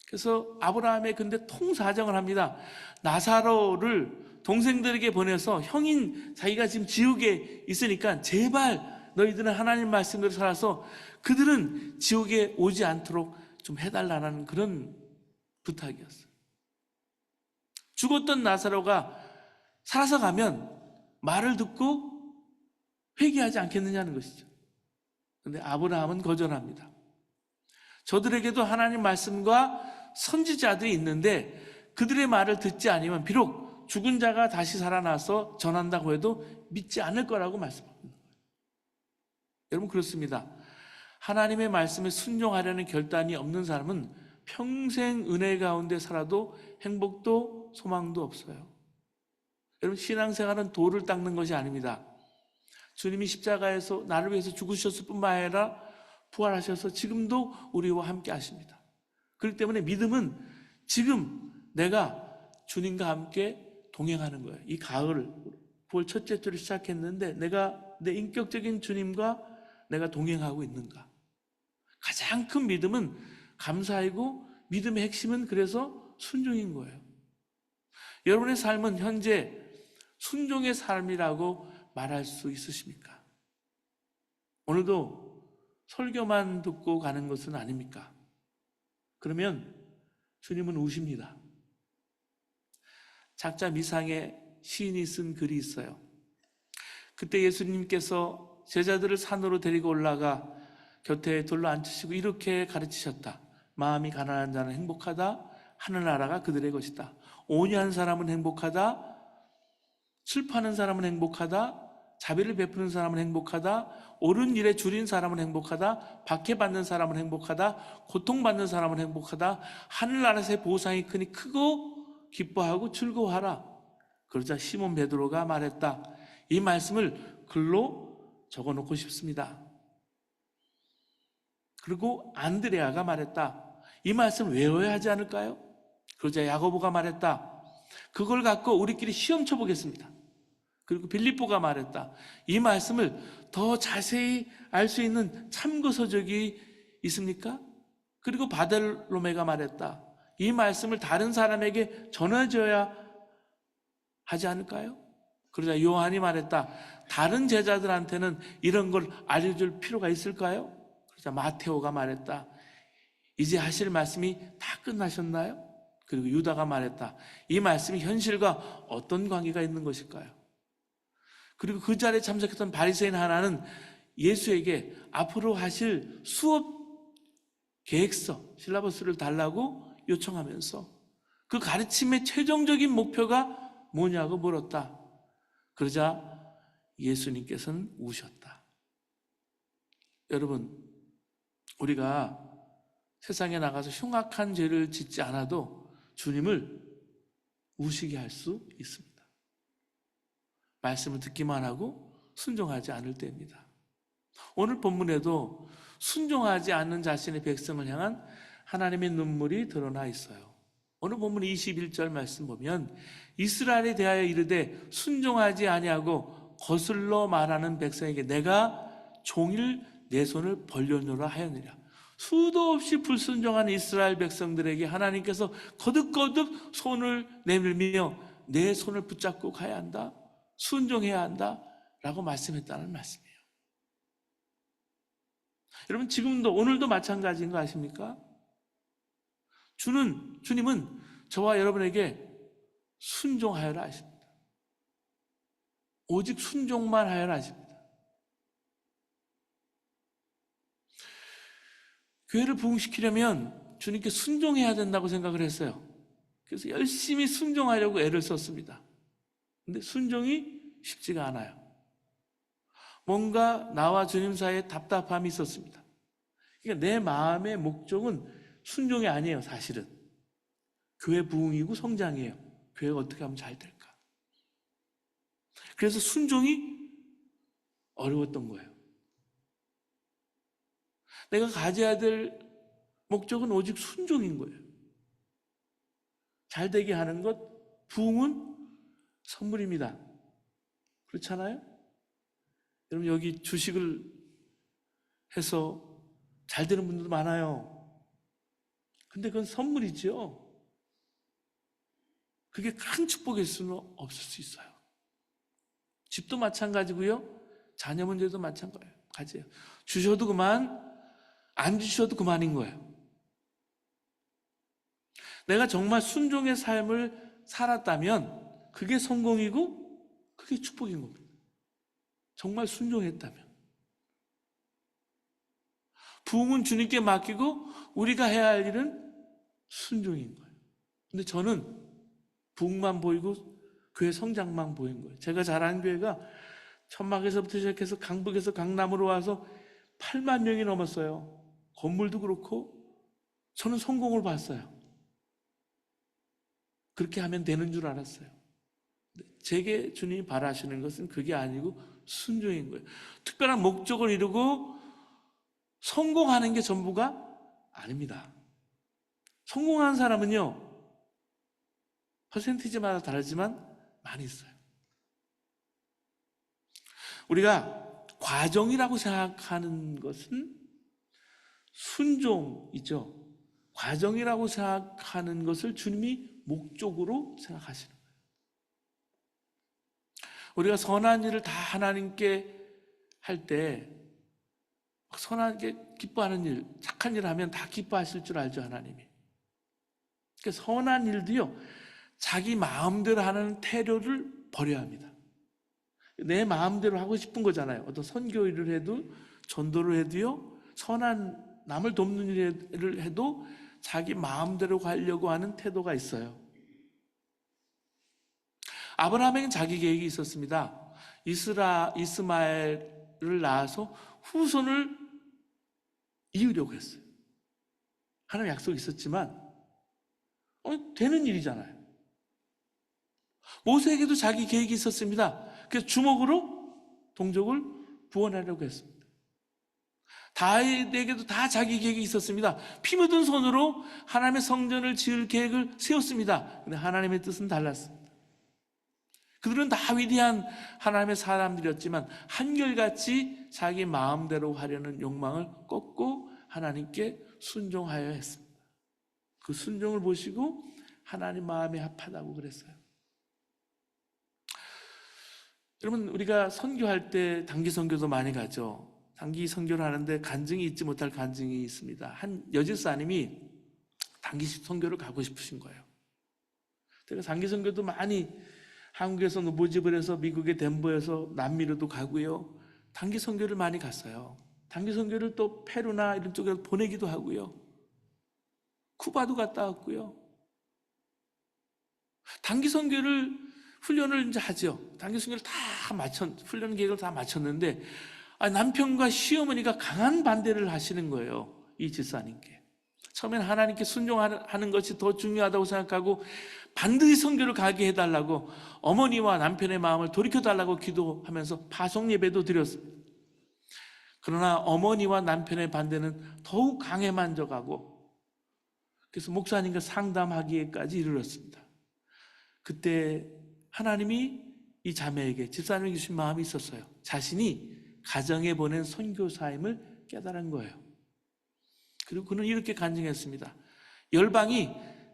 그래서 아브라함의 근데 통사정을 합니다. 나사로를 동생들에게 보내서 형인 자기가 지금 지옥에 있으니까 제발 너희들은 하나님 말씀대로 살아서 그들은 지옥에 오지 않도록 좀 해달라는 그런 부탁이었어요. 죽었던 나사로가 살아서 가면 말을 듣고 회개하지 않겠느냐는 것이죠. 그런데 아브라함은 거절합니다. 저들에게도 하나님 말씀과 선지자들이 있는데 그들의 말을 듣지 않으면 비록 죽은 자가 다시 살아나서 전한다고 해도 믿지 않을 거라고 말씀합니다. 여러분, 그렇습니다. 하나님의 말씀에 순종하려는 결단이 없는 사람은 평생 은혜 가운데 살아도 행복도 소망도 없어요. 여러분, 신앙생활은 돌을 닦는 것이 아닙니다. 주님이 십자가에서 나를 위해서 죽으셨을 뿐만 아니라 부활하셔서 지금도 우리와 함께 하십니다. 그렇기 때문에 믿음은 지금 내가 주님과 함께 동행하는 거예요. 이 가을 9월 첫째 주를 시작했는데 내가 내 인격적인 주님과 내가 동행하고 있는가? 가장 큰 믿음은 감사이고, 믿음의 핵심은 그래서 순종인 거예요. 여러분의 삶은 현재 순종의 삶이라고 말할 수 있으십니까? 오늘도 설교만 듣고 가는 것은 아닙니까? 그러면 주님은 우십니다. 작자 미상의 시인이 쓴 글이 있어요. 그때 예수님께서 제자들을 산으로 데리고 올라가 곁에 둘러 앉히시고 이렇게 가르치셨다. 마음이 가난한 자는 행복하다. 하늘나라가 그들의 것이다. 온유한 사람은 행복하다. 슬퍼하는 사람은 행복하다. 자비를 베푸는 사람은 행복하다. 옳은 일에 줄인 사람은 행복하다. 박해받는 사람은 행복하다. 고통받는 사람은 행복하다. 하늘나라에서의 보상이 크니 크고 기뻐하고 즐거워하라. 그러자 시몬 베드로가 말했다. 이 말씀을 글로 적어놓고 싶습니다. 그리고 안드레아가 말했다. 이 말씀 외워야 하지 않을까요? 그러자 야고보가 말했다. 그걸 갖고 우리끼리 시험 쳐보겠습니다. 그리고 빌립보가 말했다. 이 말씀을 더 자세히 알 수 있는 참고 서적이 있습니까? 그리고 바델로메가 말했다. 이 말씀을 다른 사람에게 전해줘야 하지 않을까요? 그러자 요한이 말했다. 다른 제자들한테는 이런 걸 알려줄 필요가 있을까요? 그러자 마테오가 말했다. 이제 하실 말씀이 다 끝나셨나요? 그리고 유다가 말했다. 이 말씀이 현실과 어떤 관계가 있는 것일까요? 그리고 그 자리에 참석했던 바리새인 하나는 예수에게 앞으로 하실 수업 계획서, 실라버스를 달라고 요청하면서 그 가르침의 최종적인 목표가 뭐냐고 물었다. 그러자 예수님께서는 우셨다. 여러분, 우리가 세상에 나가서 흉악한 죄를 짓지 않아도 주님을 우시게 할 수 있습니다. 말씀을 듣기만 하고 순종하지 않을 때입니다. 오늘 본문에도 순종하지 않는 자신의 백성을 향한 하나님의 눈물이 드러나 있어요. 오늘 본문 21절 말씀 보면 이스라엘에 대하여 이르되 순종하지 아니하고 거슬러 말하는 백성에게 내가 종일 내 손을 벌려놓으라 하였느니라. 수도 없이 불순종한 이스라엘 백성들에게 하나님께서 거듭거듭 손을 내밀며 내 손을 붙잡고 가야 한다, 순종해야 한다 라고 말씀했다는 말씀이에요. 여러분, 지금도 오늘도 마찬가지인 거 아십니까? 주님은 저와 여러분에게 순종하여라 하십니다. 오직 순종만 하여라 하십니다. 교회를 부흥시키려면 주님께 순종해야 된다고 생각을 했어요. 그래서 열심히 순종하려고 애를 썼습니다. 근데 순종이 쉽지가 않아요. 뭔가 나와 주님 사이에 답답함이 있었습니다. 그러니까 내 마음의 목적은 순종이 아니에요, 사실은. 교회 부흥이고 성장이에요. 교회가 어떻게 하면 잘 될까? 그래서 순종이 어려웠던 거예요. 내가 가져야 될 목적은 오직 순종인 거예요. 잘 되게 하는 것, 부흥은 선물입니다. 그렇잖아요? 여러분, 여기 주식을 해서 잘 되는 분들도 많아요. 근데 그건 선물이죠. 그게 큰 축복일 수는 없을 수 있어요. 집도 마찬가지고요. 자녀 문제도 마찬가지예요. 주셔도 그만, 안 주셔도 그만인 거예요. 내가 정말 순종의 삶을 살았다면 그게 성공이고 그게 축복인 겁니다. 정말 순종했다면. 부흥은 주님께 맡기고 우리가 해야 할 일은 순종인 거예요. 근데 저는 부흥만 보이고 교회 성장만 보인 거예요. 제가 자란 교회가 천막에서부터 시작해서 강북에서 강남으로 와서 8만 명이 넘었어요. 건물도 그렇고. 저는 성공을 봤어요. 그렇게 하면 되는 줄 알았어요. 제게 주님이 바라시는 것은 그게 아니고 순종인 거예요. 특별한 목적을 이루고 성공하는 게 전부가 아닙니다. 성공한 사람은요, 퍼센티지마다 다르지만 많이 있어요. 우리가 과정이라고 생각하는 것은 순종이죠. 과정이라고 생각하는 것을 주님이 목적으로 생각하시는 거예요. 우리가 선한 일을 다 하나님께 할 때, 선하게 기뻐하는 일, 착한 일을 하면 다 기뻐하실 줄 알죠, 하나님이. 그러니까 선한 일도요, 자기 마음대로 하는 태도를 버려야 합니다. 내 마음대로 하고 싶은 거잖아요. 어떤 선교 일을 해도, 전도를 해도요, 선한 남을 돕는 일을 해도 자기 마음대로 가려고 하는 태도가 있어요. 아브라함에게는 자기 계획이 있었습니다. 이스마엘을 낳아서 후손을 이으려고 했어요. 하나님 약속이 있었지만 되는 일이잖아요. 모세에게도 자기 계획이 있었습니다. 그래서 주먹으로 동족을 구원하려고 했습니다. 다윗에게도 다 자기 계획이 있었습니다. 피 묻은 손으로 하나님의 성전을 지을 계획을 세웠습니다. 근데 하나님의 뜻은 달랐습니다. 그들은 다 위대한 하나님의 사람들이었지만 한결같이 자기 마음대로 하려는 욕망을 꺾고 하나님께 순종하여야 했습니다. 그 순종을 보시고 하나님 마음에 합하다고 그랬어요. 여러분, 우리가 선교할 때 단기 선교도 많이 가죠. 단기 선교를 하는데 간증이 잊지 못할 간증이 있습니다. 한 여집사님이 단기 선교를 가고 싶으신 거예요. 제가 단기 선교도 많이 한국에서 모집을 해서 미국의 덴버에서 남미로도 가고요. 단기 선교를 많이 갔어요. 단기 선교를 또 페루나 이런 쪽에 보내기도 하고요. 쿠바도 갔다 왔고요. 단기 선교를 훈련을 이제 하죠. 단기 선교를 훈련 계획을 다 마쳤는데 남편과 시어머니가 강한 반대를 하시는 거예요. 이 집사님께. 처음에는 하나님께 순종하는 것이 더 중요하다고 생각하고 반드시 선교를 가게 해달라고 어머니와 남편의 마음을 돌이켜달라고 기도하면서 파송 예배도 드렸습니다. 그러나 어머니와 남편의 반대는 더욱 강해만 져가고 그래서 목사님과 상담하기에까지 이르렀습니다. 그때 하나님이 이 자매에게 집사님에게 주신 마음이 있었어요. 자신이 가정에 보낸 선교사임을 깨달은 거예요. 그리고 그는 이렇게 간증했습니다. 열방이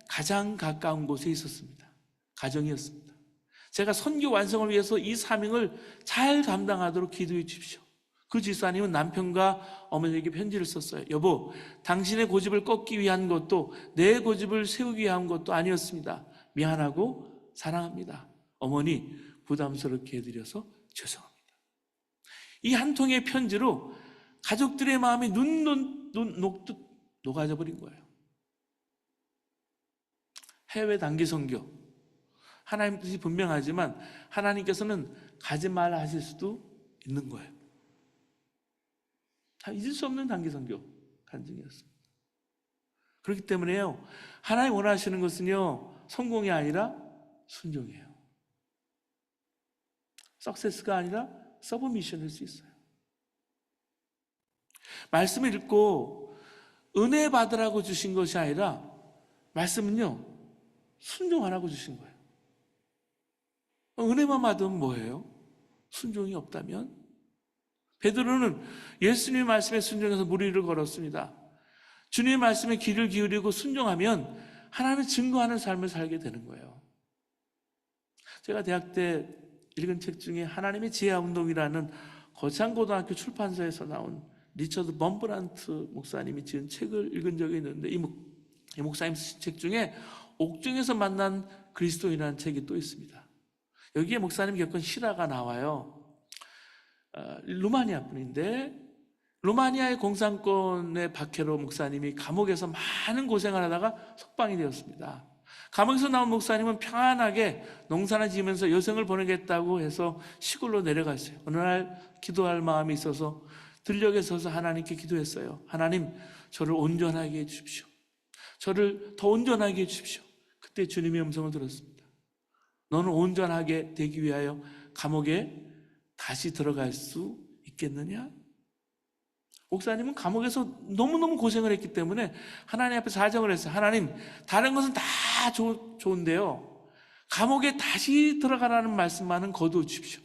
가장 가까운 곳에 있었습니다. 가정이었습니다. 제가 선교 완성을 위해서 이 사명을 잘 감당하도록 기도해 주십시오. 그 집사님은 남편과 어머니에게 편지를 썼어요. 여보, 당신의 고집을 꺾기 위한 것도 내 고집을 세우기 위한 것도 아니었습니다. 미안하고 사랑합니다. 어머니 부담스럽게 해드려서 죄송합니다. 이 한 통의 편지로 가족들의 마음이 녹듯 녹아져 버린 거예요. 해외 단기 선교, 하나님 뜻이 분명하지만 하나님께서는 가지 말라 하실 수도 있는 거예요. 다 잊을 수 없는 단기 선교 간증이었습니다. 그렇기 때문에요, 하나님 원하시는 것은요, 성공이 아니라 순종이에요. 석세스가 아니라 서브미션일 수 있어요. 말씀을 읽고 은혜 받으라고 주신 것이 아니라 말씀은요, 순종하라고 주신 거예요. 은혜만 받으면 뭐예요? 순종이 없다면? 베드로는 예수님의 말씀에 순종해서 무리를 걸었습니다. 주님의 말씀에 귀를 기울이고 순종하면 하나님을 증거하는 삶을 살게 되는 거예요. 제가 대학 때 읽은 책 중에 하나님의 지혜와 운동이라는 거창고등학교 출판사에서 나온 리처드 범브란트 목사님이 지은 책을 읽은 적이 있는데 이 목사님 쓰신 책 중에 옥중에서 만난 그리스도인이라는 책이 또 있습니다. 여기에 목사님이 겪은 실화가 나와요. 루마니아 분인데 루마니아의 공산권의 박해로 목사님이 감옥에서 많은 고생을 하다가 석방이 되었습니다. 감옥에서 나온 목사님은 평안하게 농사나 지으면서 여생을 보내겠다고 해서 시골로 내려갔어요. 어느 날 기도할 마음이 있어서 들녘에 서서 하나님께 기도했어요. 하나님, 저를 온전하게 해주십시오. 저를 더 온전하게 해주십시오. 그때 주님의 음성을 들었습니다. 너는 온전하게 되기 위하여 감옥에 다시 들어갈 수 있겠느냐? 목사님은 감옥에서 너무너무 고생을 했기 때문에 하나님 앞에 사정을 했어요. 하나님, 다른 것은 다 좋은데요, 감옥에 다시 들어가라는 말씀만은 거두어 주십시오.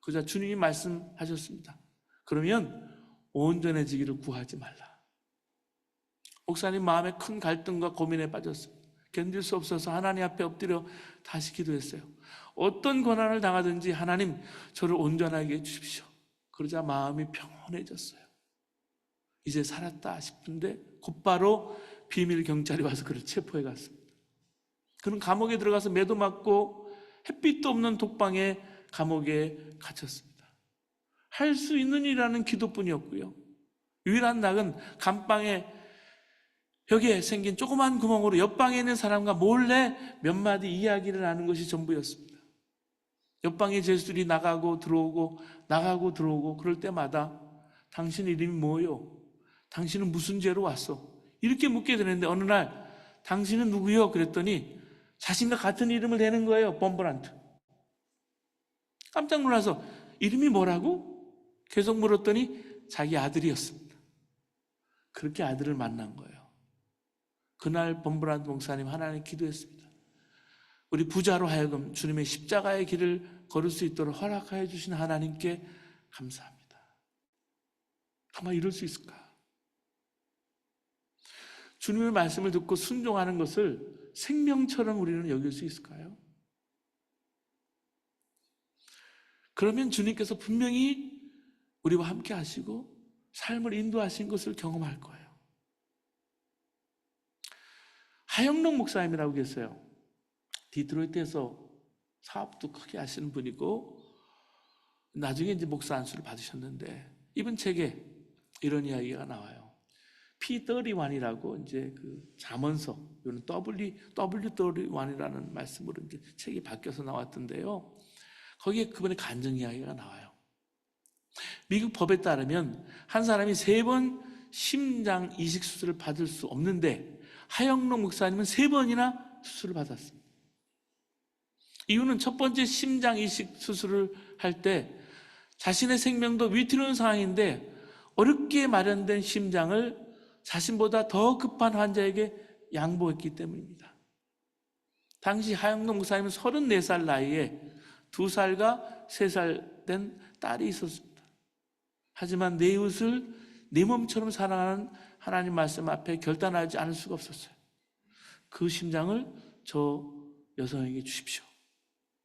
그러자 주님이 말씀하셨습니다. 그러면 온전해지기를 구하지 말라. 목사님 마음에 큰 갈등과 고민에 빠졌습니다. 견딜 수 없어서 하나님 앞에 엎드려 다시 기도했어요. 어떤 고난을 당하든지 하나님, 저를 온전하게 해주십시오. 그러자 마음이 평온해졌어요. 이제 살았다 싶은데 곧바로 비밀 경찰이 와서 그를 체포해 갔습니다. 그는 감옥에 들어가서 매도 맞고 햇빛도 없는 독방에 감옥에 갇혔습니다. 할 수 있는 일이라는 기도뿐이었고요. 유일한 낙은 감방에 벽에 생긴 조그만 구멍으로 옆방에 있는 사람과 몰래 몇 마디 이야기를 하는 것이 전부였습니다. 옆방의 죄수들이 나가고 들어오고 나가고 들어오고 그럴 때마다 당신 이름이 뭐요? 당신은 무슨 죄로 왔어? 이렇게 묻게 되는데 어느 날 당신은 누구요? 그랬더니 자신과 같은 이름을 대는 거예요. 범브란트. 깜짝 놀라서 이름이 뭐라고? 계속 물었더니 자기 아들이었습니다. 그렇게 아들을 만난 거예요. 그날 범브란트 목사님 하나님 기도했습니다. 우리 부자로 하여금 주님의 십자가의 길을 걸을 수 있도록 허락하여 주신 하나님께 감사합니다. 정말 이럴 수 있을까? 주님의 말씀을 듣고 순종하는 것을 생명처럼 우리는 여길 수 있을까요? 그러면 주님께서 분명히 우리와 함께 하시고 삶을 인도하신 것을 경험할 거예요. 하영록 목사님이라고 계세요. 디트로이트에서 사업도 크게 하시는 분이고 나중에 이제 목사 안수를 받으셨는데 이번 책에 이런 이야기가 나와요. P31이라고 이제 그 잠언서, 이거는 W31이라는 말씀으로 이제 책이 바뀌어서 나왔던데요. 거기에 그분의 간증 이야기가 나와요. 미국 법에 따르면 한 사람이 3번 심장 이식 수술을 받을 수 없는데 하영록 목사님은 3번이나 수술을 받았습니다. 이유는 첫 번째 심장 이식 수술을 할 때 자신의 생명도 위태로운 상황인데 어렵게 마련된 심장을 자신보다 더 급한 환자에게 양보했기 때문입니다. 당시 하영록 목사님은 34살 나이에 2살과 3살 된 딸이 있었습니다. 하지만 내 이웃을 내 몸처럼 사랑하는 하나님 말씀 앞에 결단하지 않을 수가 없었어요. 그 심장을 저 여성에게 주십시오.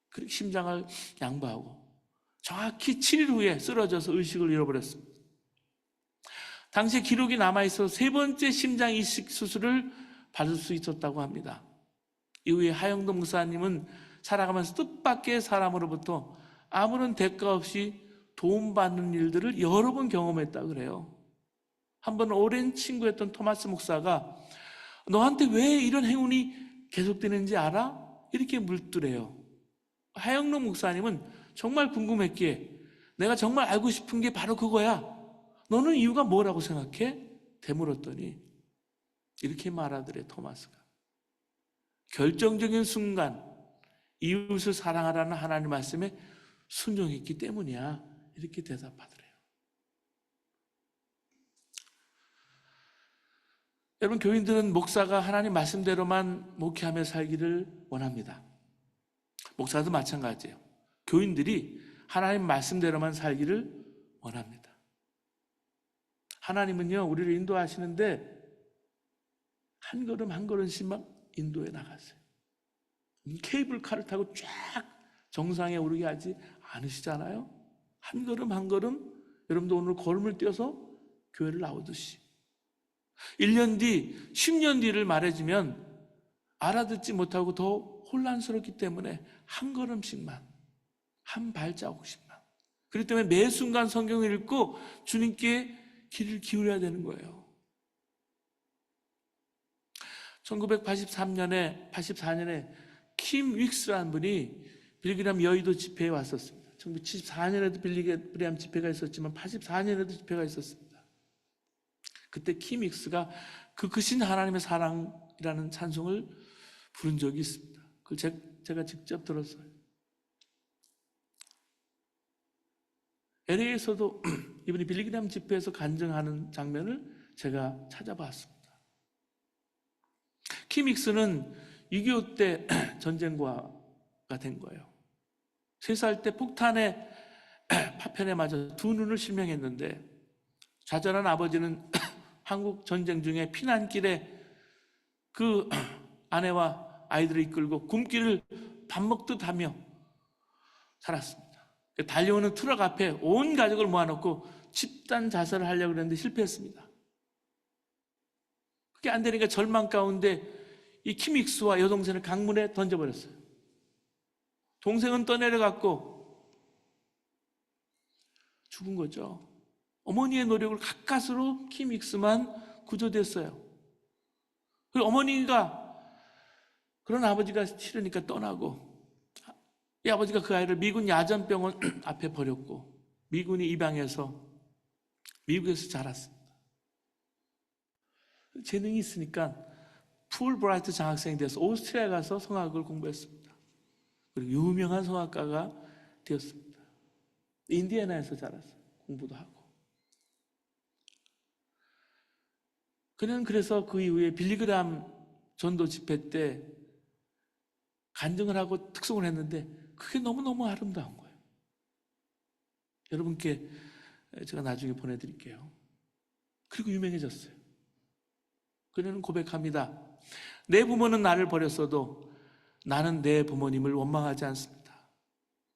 그렇게 심장을 양보하고 정확히 7일 후에 쓰러져서 의식을 잃어버렸습니다. 당시 기록이 남아있어 3번째 심장 이식 수술을 받을 수 있었다고 합니다. 이후에 하영록 목사님은 살아가면서 뜻밖의 사람으로부터 아무런 대가 없이 도움받는 일들을 여러 번 경험했다고 그래요. 한 번 오랜 친구였던 토마스 목사가 너한테 왜 이런 행운이 계속되는지 알아? 이렇게 묻더래요. 하영록 목사님은 정말 궁금했기에 내가 정말 알고 싶은 게 바로 그거야. 너는 이유가 뭐라고 생각해? 되물었더니 이렇게 말하더래. 토마스가 결정적인 순간 이웃을 사랑하라는 하나님 말씀에 순종했기 때문이야. 이렇게 대답하더래요. 여러분, 교인들은 목사가 하나님 말씀대로만 목회하며 살기를 원합니다. 목사도 마찬가지예요. 교인들이 하나님 말씀대로만 살기를 원합니다. 하나님은요, 우리를 인도하시는데 한 걸음 한 걸음씩만 인도해 나갔어요. 케이블카를 타고 쫙 정상에 오르게 하지 않으시잖아요. 한 걸음 한 걸음, 여러분도 오늘 걸음을 떼어서 교회를 나오듯이 1년 뒤, 10년 뒤를 말해주면 알아듣지 못하고 더 혼란스럽기 때문에 한 걸음씩만, 한 발자국씩만. 그렇기 때문에 매 순간 성경을 읽고 주님께 귀를 기울여야 되는 거예요. 1984년에 킴 윅스라는 분이 빌그람 여의도 집회에 왔었습니다. 1974년에도 빌리그레암 집회가 있었지만 84년에도 집회가 있었습니다. 그때 키믹스가 그 크신 하나님의 사랑이라는 찬송을 부른 적이 있습니다. 그걸 제가 직접 들었어요. LA에서도 이분이 빌리그레암 집회에서 간증하는 장면을 제가 찾아봤습니다. 키믹스는 6.25 때 전쟁과가 된 거예요. 3살 때 폭탄에 파편에 맞아 두 눈을 실명했는데 좌절한 아버지는 한국 전쟁 중에 피난길에 그 아내와 아이들을 이끌고 굶길을 밥 먹듯 하며 살았습니다. 달려오는 트럭 앞에 온 가족을 모아놓고 집단 자살을 하려고 했는데 실패했습니다. 그게 안 되니까 절망 가운데 이 키믹스와 여동생을 강물에 던져버렸어요. 동생은 떠내려갔고 죽은 거죠. 어머니의 노력을 가까스로 키믹스만 구조됐어요. 그리고 어머니가 그런 아버지가 싫으니까 떠나고, 이 아버지가 그 아이를 미군 야전병원 앞에 버렸고 미군이 입양해서 미국에서 자랐습니다. 재능이 있으니까 풀브라이트 장학생이 돼서 오스트리아에 가서 성악을 공부했습니다. 그리고 유명한 성악가가 되었습니다. 인디애나에서 자랐어요. 공부도 하고. 그는 그래서 그 이후에 빌리그레암 전도 집회 때 간증을 하고 특송을 했는데 그게 너무너무 아름다운 거예요. 여러분께 제가 나중에 보내드릴게요. 그리고 유명해졌어요. 그는 고백합니다. 내 부모는 나를 버렸어도 나는 내 부모님을 원망하지 않습니다.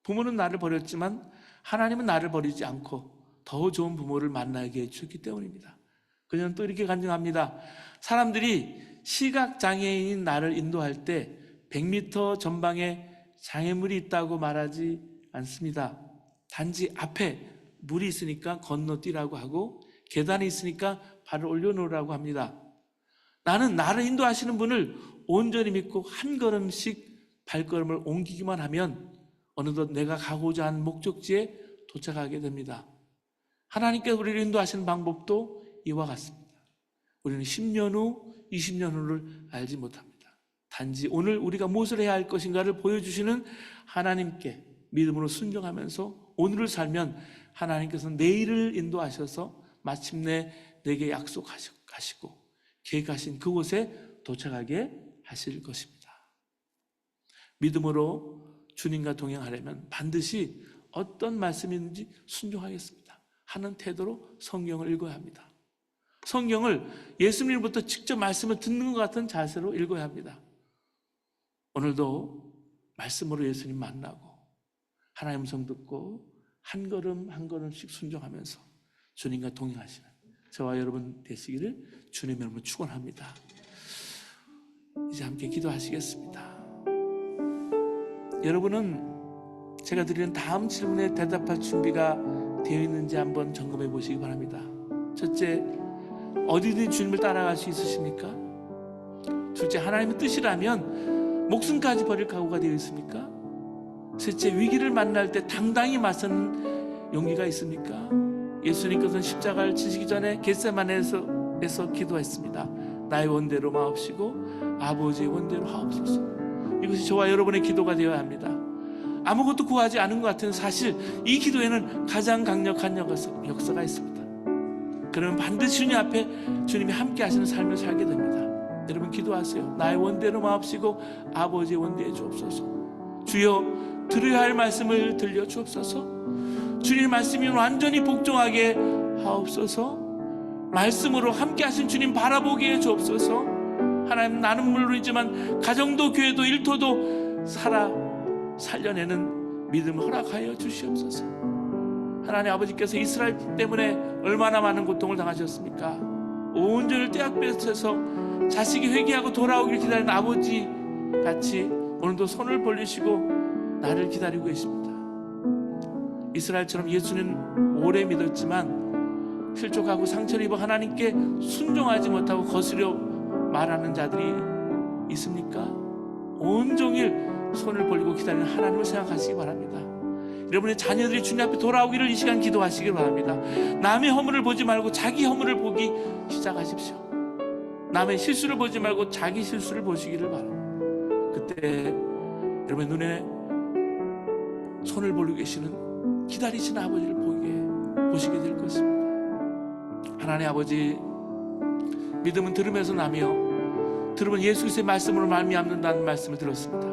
부모는 나를 버렸지만 하나님은 나를 버리지 않고 더 좋은 부모를 만나게 해주셨기 때문입니다. 그녀는 또 이렇게 간증합니다. 사람들이 시각장애인인 나를 인도할 때 100m 전방에 장애물이 있다고 말하지 않습니다. 단지 앞에 물이 있으니까 건너뛰라고 하고 계단이 있으니까 발을 올려놓으라고 합니다. 나는 나를 인도하시는 분을 온전히 믿고 한 걸음씩 발걸음을 옮기기만 하면 어느덧 내가 가고자 하는 목적지에 도착하게 됩니다. 하나님께서 우리를 인도하시는 방법도 이와 같습니다. 우리는 10년 후, 20년 후를 알지 못합니다. 단지 오늘 우리가 무엇을 해야 할 것인가를 보여주시는 하나님께 믿음으로 순종하면서 오늘을 살면 하나님께서는 내일을 인도하셔서 마침내 내게 약속하시고 계획하신 그곳에 도착하게 하실 것입니다. 믿음으로 주님과 동행하려면 반드시 어떤 말씀인지 순종하겠습니다 하는 태도로 성경을 읽어야 합니다. 성경을 예수님으로부터 직접 말씀을 듣는 것 같은 자세로 읽어야 합니다. 오늘도 말씀으로 예수님 만나고 하나님 음성 듣고 한 걸음 한 걸음씩 순종하면서 주님과 동행하시는 저와 여러분 되시기를 주님의 이름으로 축원합니다. 이제 함께 기도하시겠습니다. 여러분은 제가 드리는 다음 질문에 대답할 준비가 되어 있는지 한번 점검해 보시기 바랍니다. 첫째, 어디든지 주님을 따라갈 수 있으십니까? 둘째, 하나님의 뜻이라면 목숨까지 버릴 각오가 되어 있습니까? 셋째, 위기를 만날 때 당당히 맞서는 용기가 있습니까? 예수님께서는 십자가를 지시기 전에 겟세마네에서 기도했습니다. 나의 원대로 마옵시고 아버지의 원대로 하옵소서. 이것이 저와 여러분의 기도가 되어야 합니다. 아무것도 구하지 않은 것 같은 사실, 이 기도에는 가장 강력한 역사가 있습니다. 그러면 반드시 주님 앞에 주님이 함께 하시는 삶을 살게 됩니다. 여러분 기도하세요. 나의 원대로 마옵시고 아버지의 원대에 주옵소서. 주여, 들어야 할 말씀을 들려 주옵소서. 주님 말씀이 완전히 복종하게 하옵소서. 말씀으로 함께 하신 주님 바라보게 해 주옵소서. 하나님, 나는 물론이지만 가정도 교회도 일터도 살려내는 믿음을 허락하여 주시옵소서. 하나님 아버지께서 이스라엘 때문에 얼마나 많은 고통을 당하셨습니까? 온전히 떼약볕에서 자식이 회개하고 돌아오길 기다리는 아버지 같이 오늘도 손을 벌리시고 나를 기다리고 계십니다. 이스라엘처럼 예수는 오래 믿었지만 실족하고 상처를 입어 하나님께 순종하지 못하고 거스려 말하는 자들이 있습니까? 온종일 손을 벌리고 기다리는 하나님을 생각하시기 바랍니다. 여러분의 자녀들이 주님 앞에 돌아오기를 이 시간 기도하시길 바랍니다. 남의 허물을 보지 말고 자기 허물을 보기 시작하십시오. 남의 실수를 보지 말고 자기 실수를 보시기를 바랍니다. 그때 여러분의 눈에 손을 벌리고 계시는 기다리시는 아버지를 보시게 될 것입니다. 하나님 아버지, 믿음은 들음에서 나며 들으면 예수 그리스도의 말씀으로 말미암는다는 말씀을 들었습니다.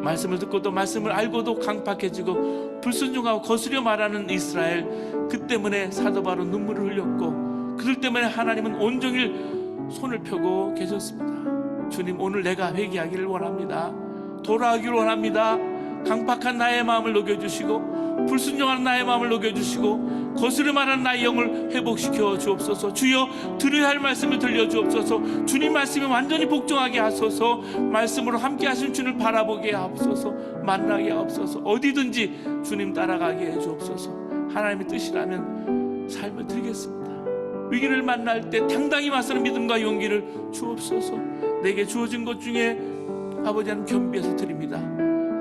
말씀을 듣고도 말씀을 알고도 강팍해지고 불순종하고 거스려 말하는 이스라엘, 그 때문에 사도 바로 눈물을 흘렸고 그들 때문에 하나님은 온종일 손을 펴고 계셨습니다. 주님, 오늘 내가 회개하기를 원합니다. 돌아오기를 원합니다. 강팍한 나의 마음을 녹여주시고 불순종하는 나의 마음을 녹여주시고 거스려 말하는 나의 영을 회복시켜 주옵소서. 주여, 들어야 할 말씀을 들려주옵소서. 주님 말씀이 완전히 복종하게 하소서. 말씀으로 함께 하신 주님을 바라보게 하옵소서. 만나게 하옵소서. 어디든지 주님 따라가게 해주옵소서. 하나님의 뜻이라면 삶을 드리겠습니다. 위기를 만날 때 당당히 맞서는 믿음과 용기를 주옵소서. 내게 주어진 것 중에 아버지는 겸비해서 드립니다.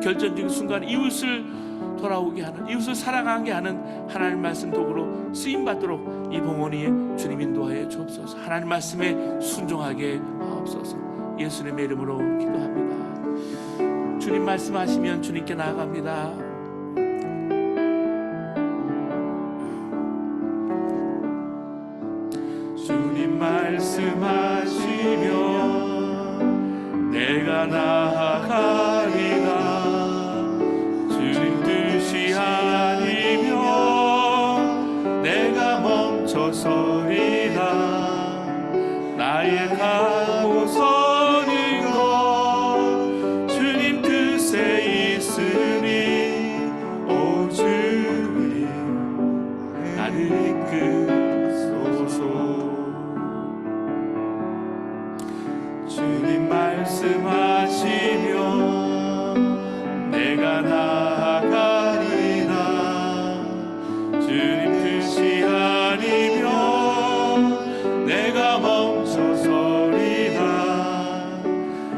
결정적인 순간 이웃을 돌아오게 하는, 이웃을 사랑하게 하는 하나님 말씀 도구로 쓰임받도록 이 봉헌이에 주님 인도하여 주옵소서. 하나님 말씀에 순종하게 하옵소서. 예수님의 이름으로 기도합니다. 주님 말씀하시면 주님께 나아갑니다. 주님 말씀하시면 내가 나아가리라. 주님 뜻이 아니면 내가 멈춰서리라. 나의 가고 서는 것 주님 뜻에 있으니 오 주님 나를 이끄소서. 주님 말씀하시면 내가 나아가리라. 주님 뜻이 아니면 내가 멈춰서리라.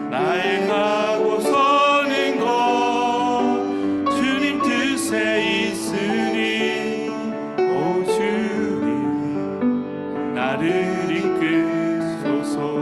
나의 가고 서는 것 주님 뜻에 있으니 오 주님 나를 이끄소서.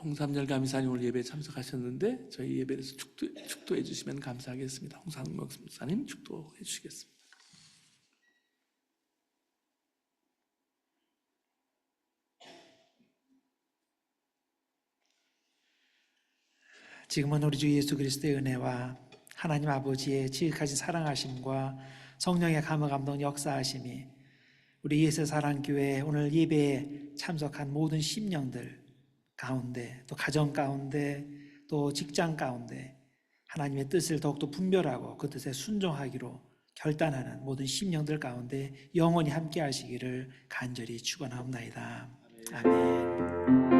홍삼열 감사님 오늘 예배에 참석하셨는데 저희 예배에서 축도해 주시면 감사하겠습니다. 홍삼열 목사님 축도해 주시겠습니다. 지금은 우리 주 예수 그리스도의 은혜와 하나님 아버지의 지극하신 사랑하심과 성령의 감화 감동 역사하심이 우리 예수 사랑교회 오늘 예배에 참석한 모든 심령들 가운데, 또 가정 가운데, 또 직장 가운데 하나님의 뜻을 더욱더 분별하고 그 뜻에 순종하기로 결단하는 모든 심령들 가운데 영원히 함께 하시기를 간절히 축원하옵나이다. 아멘.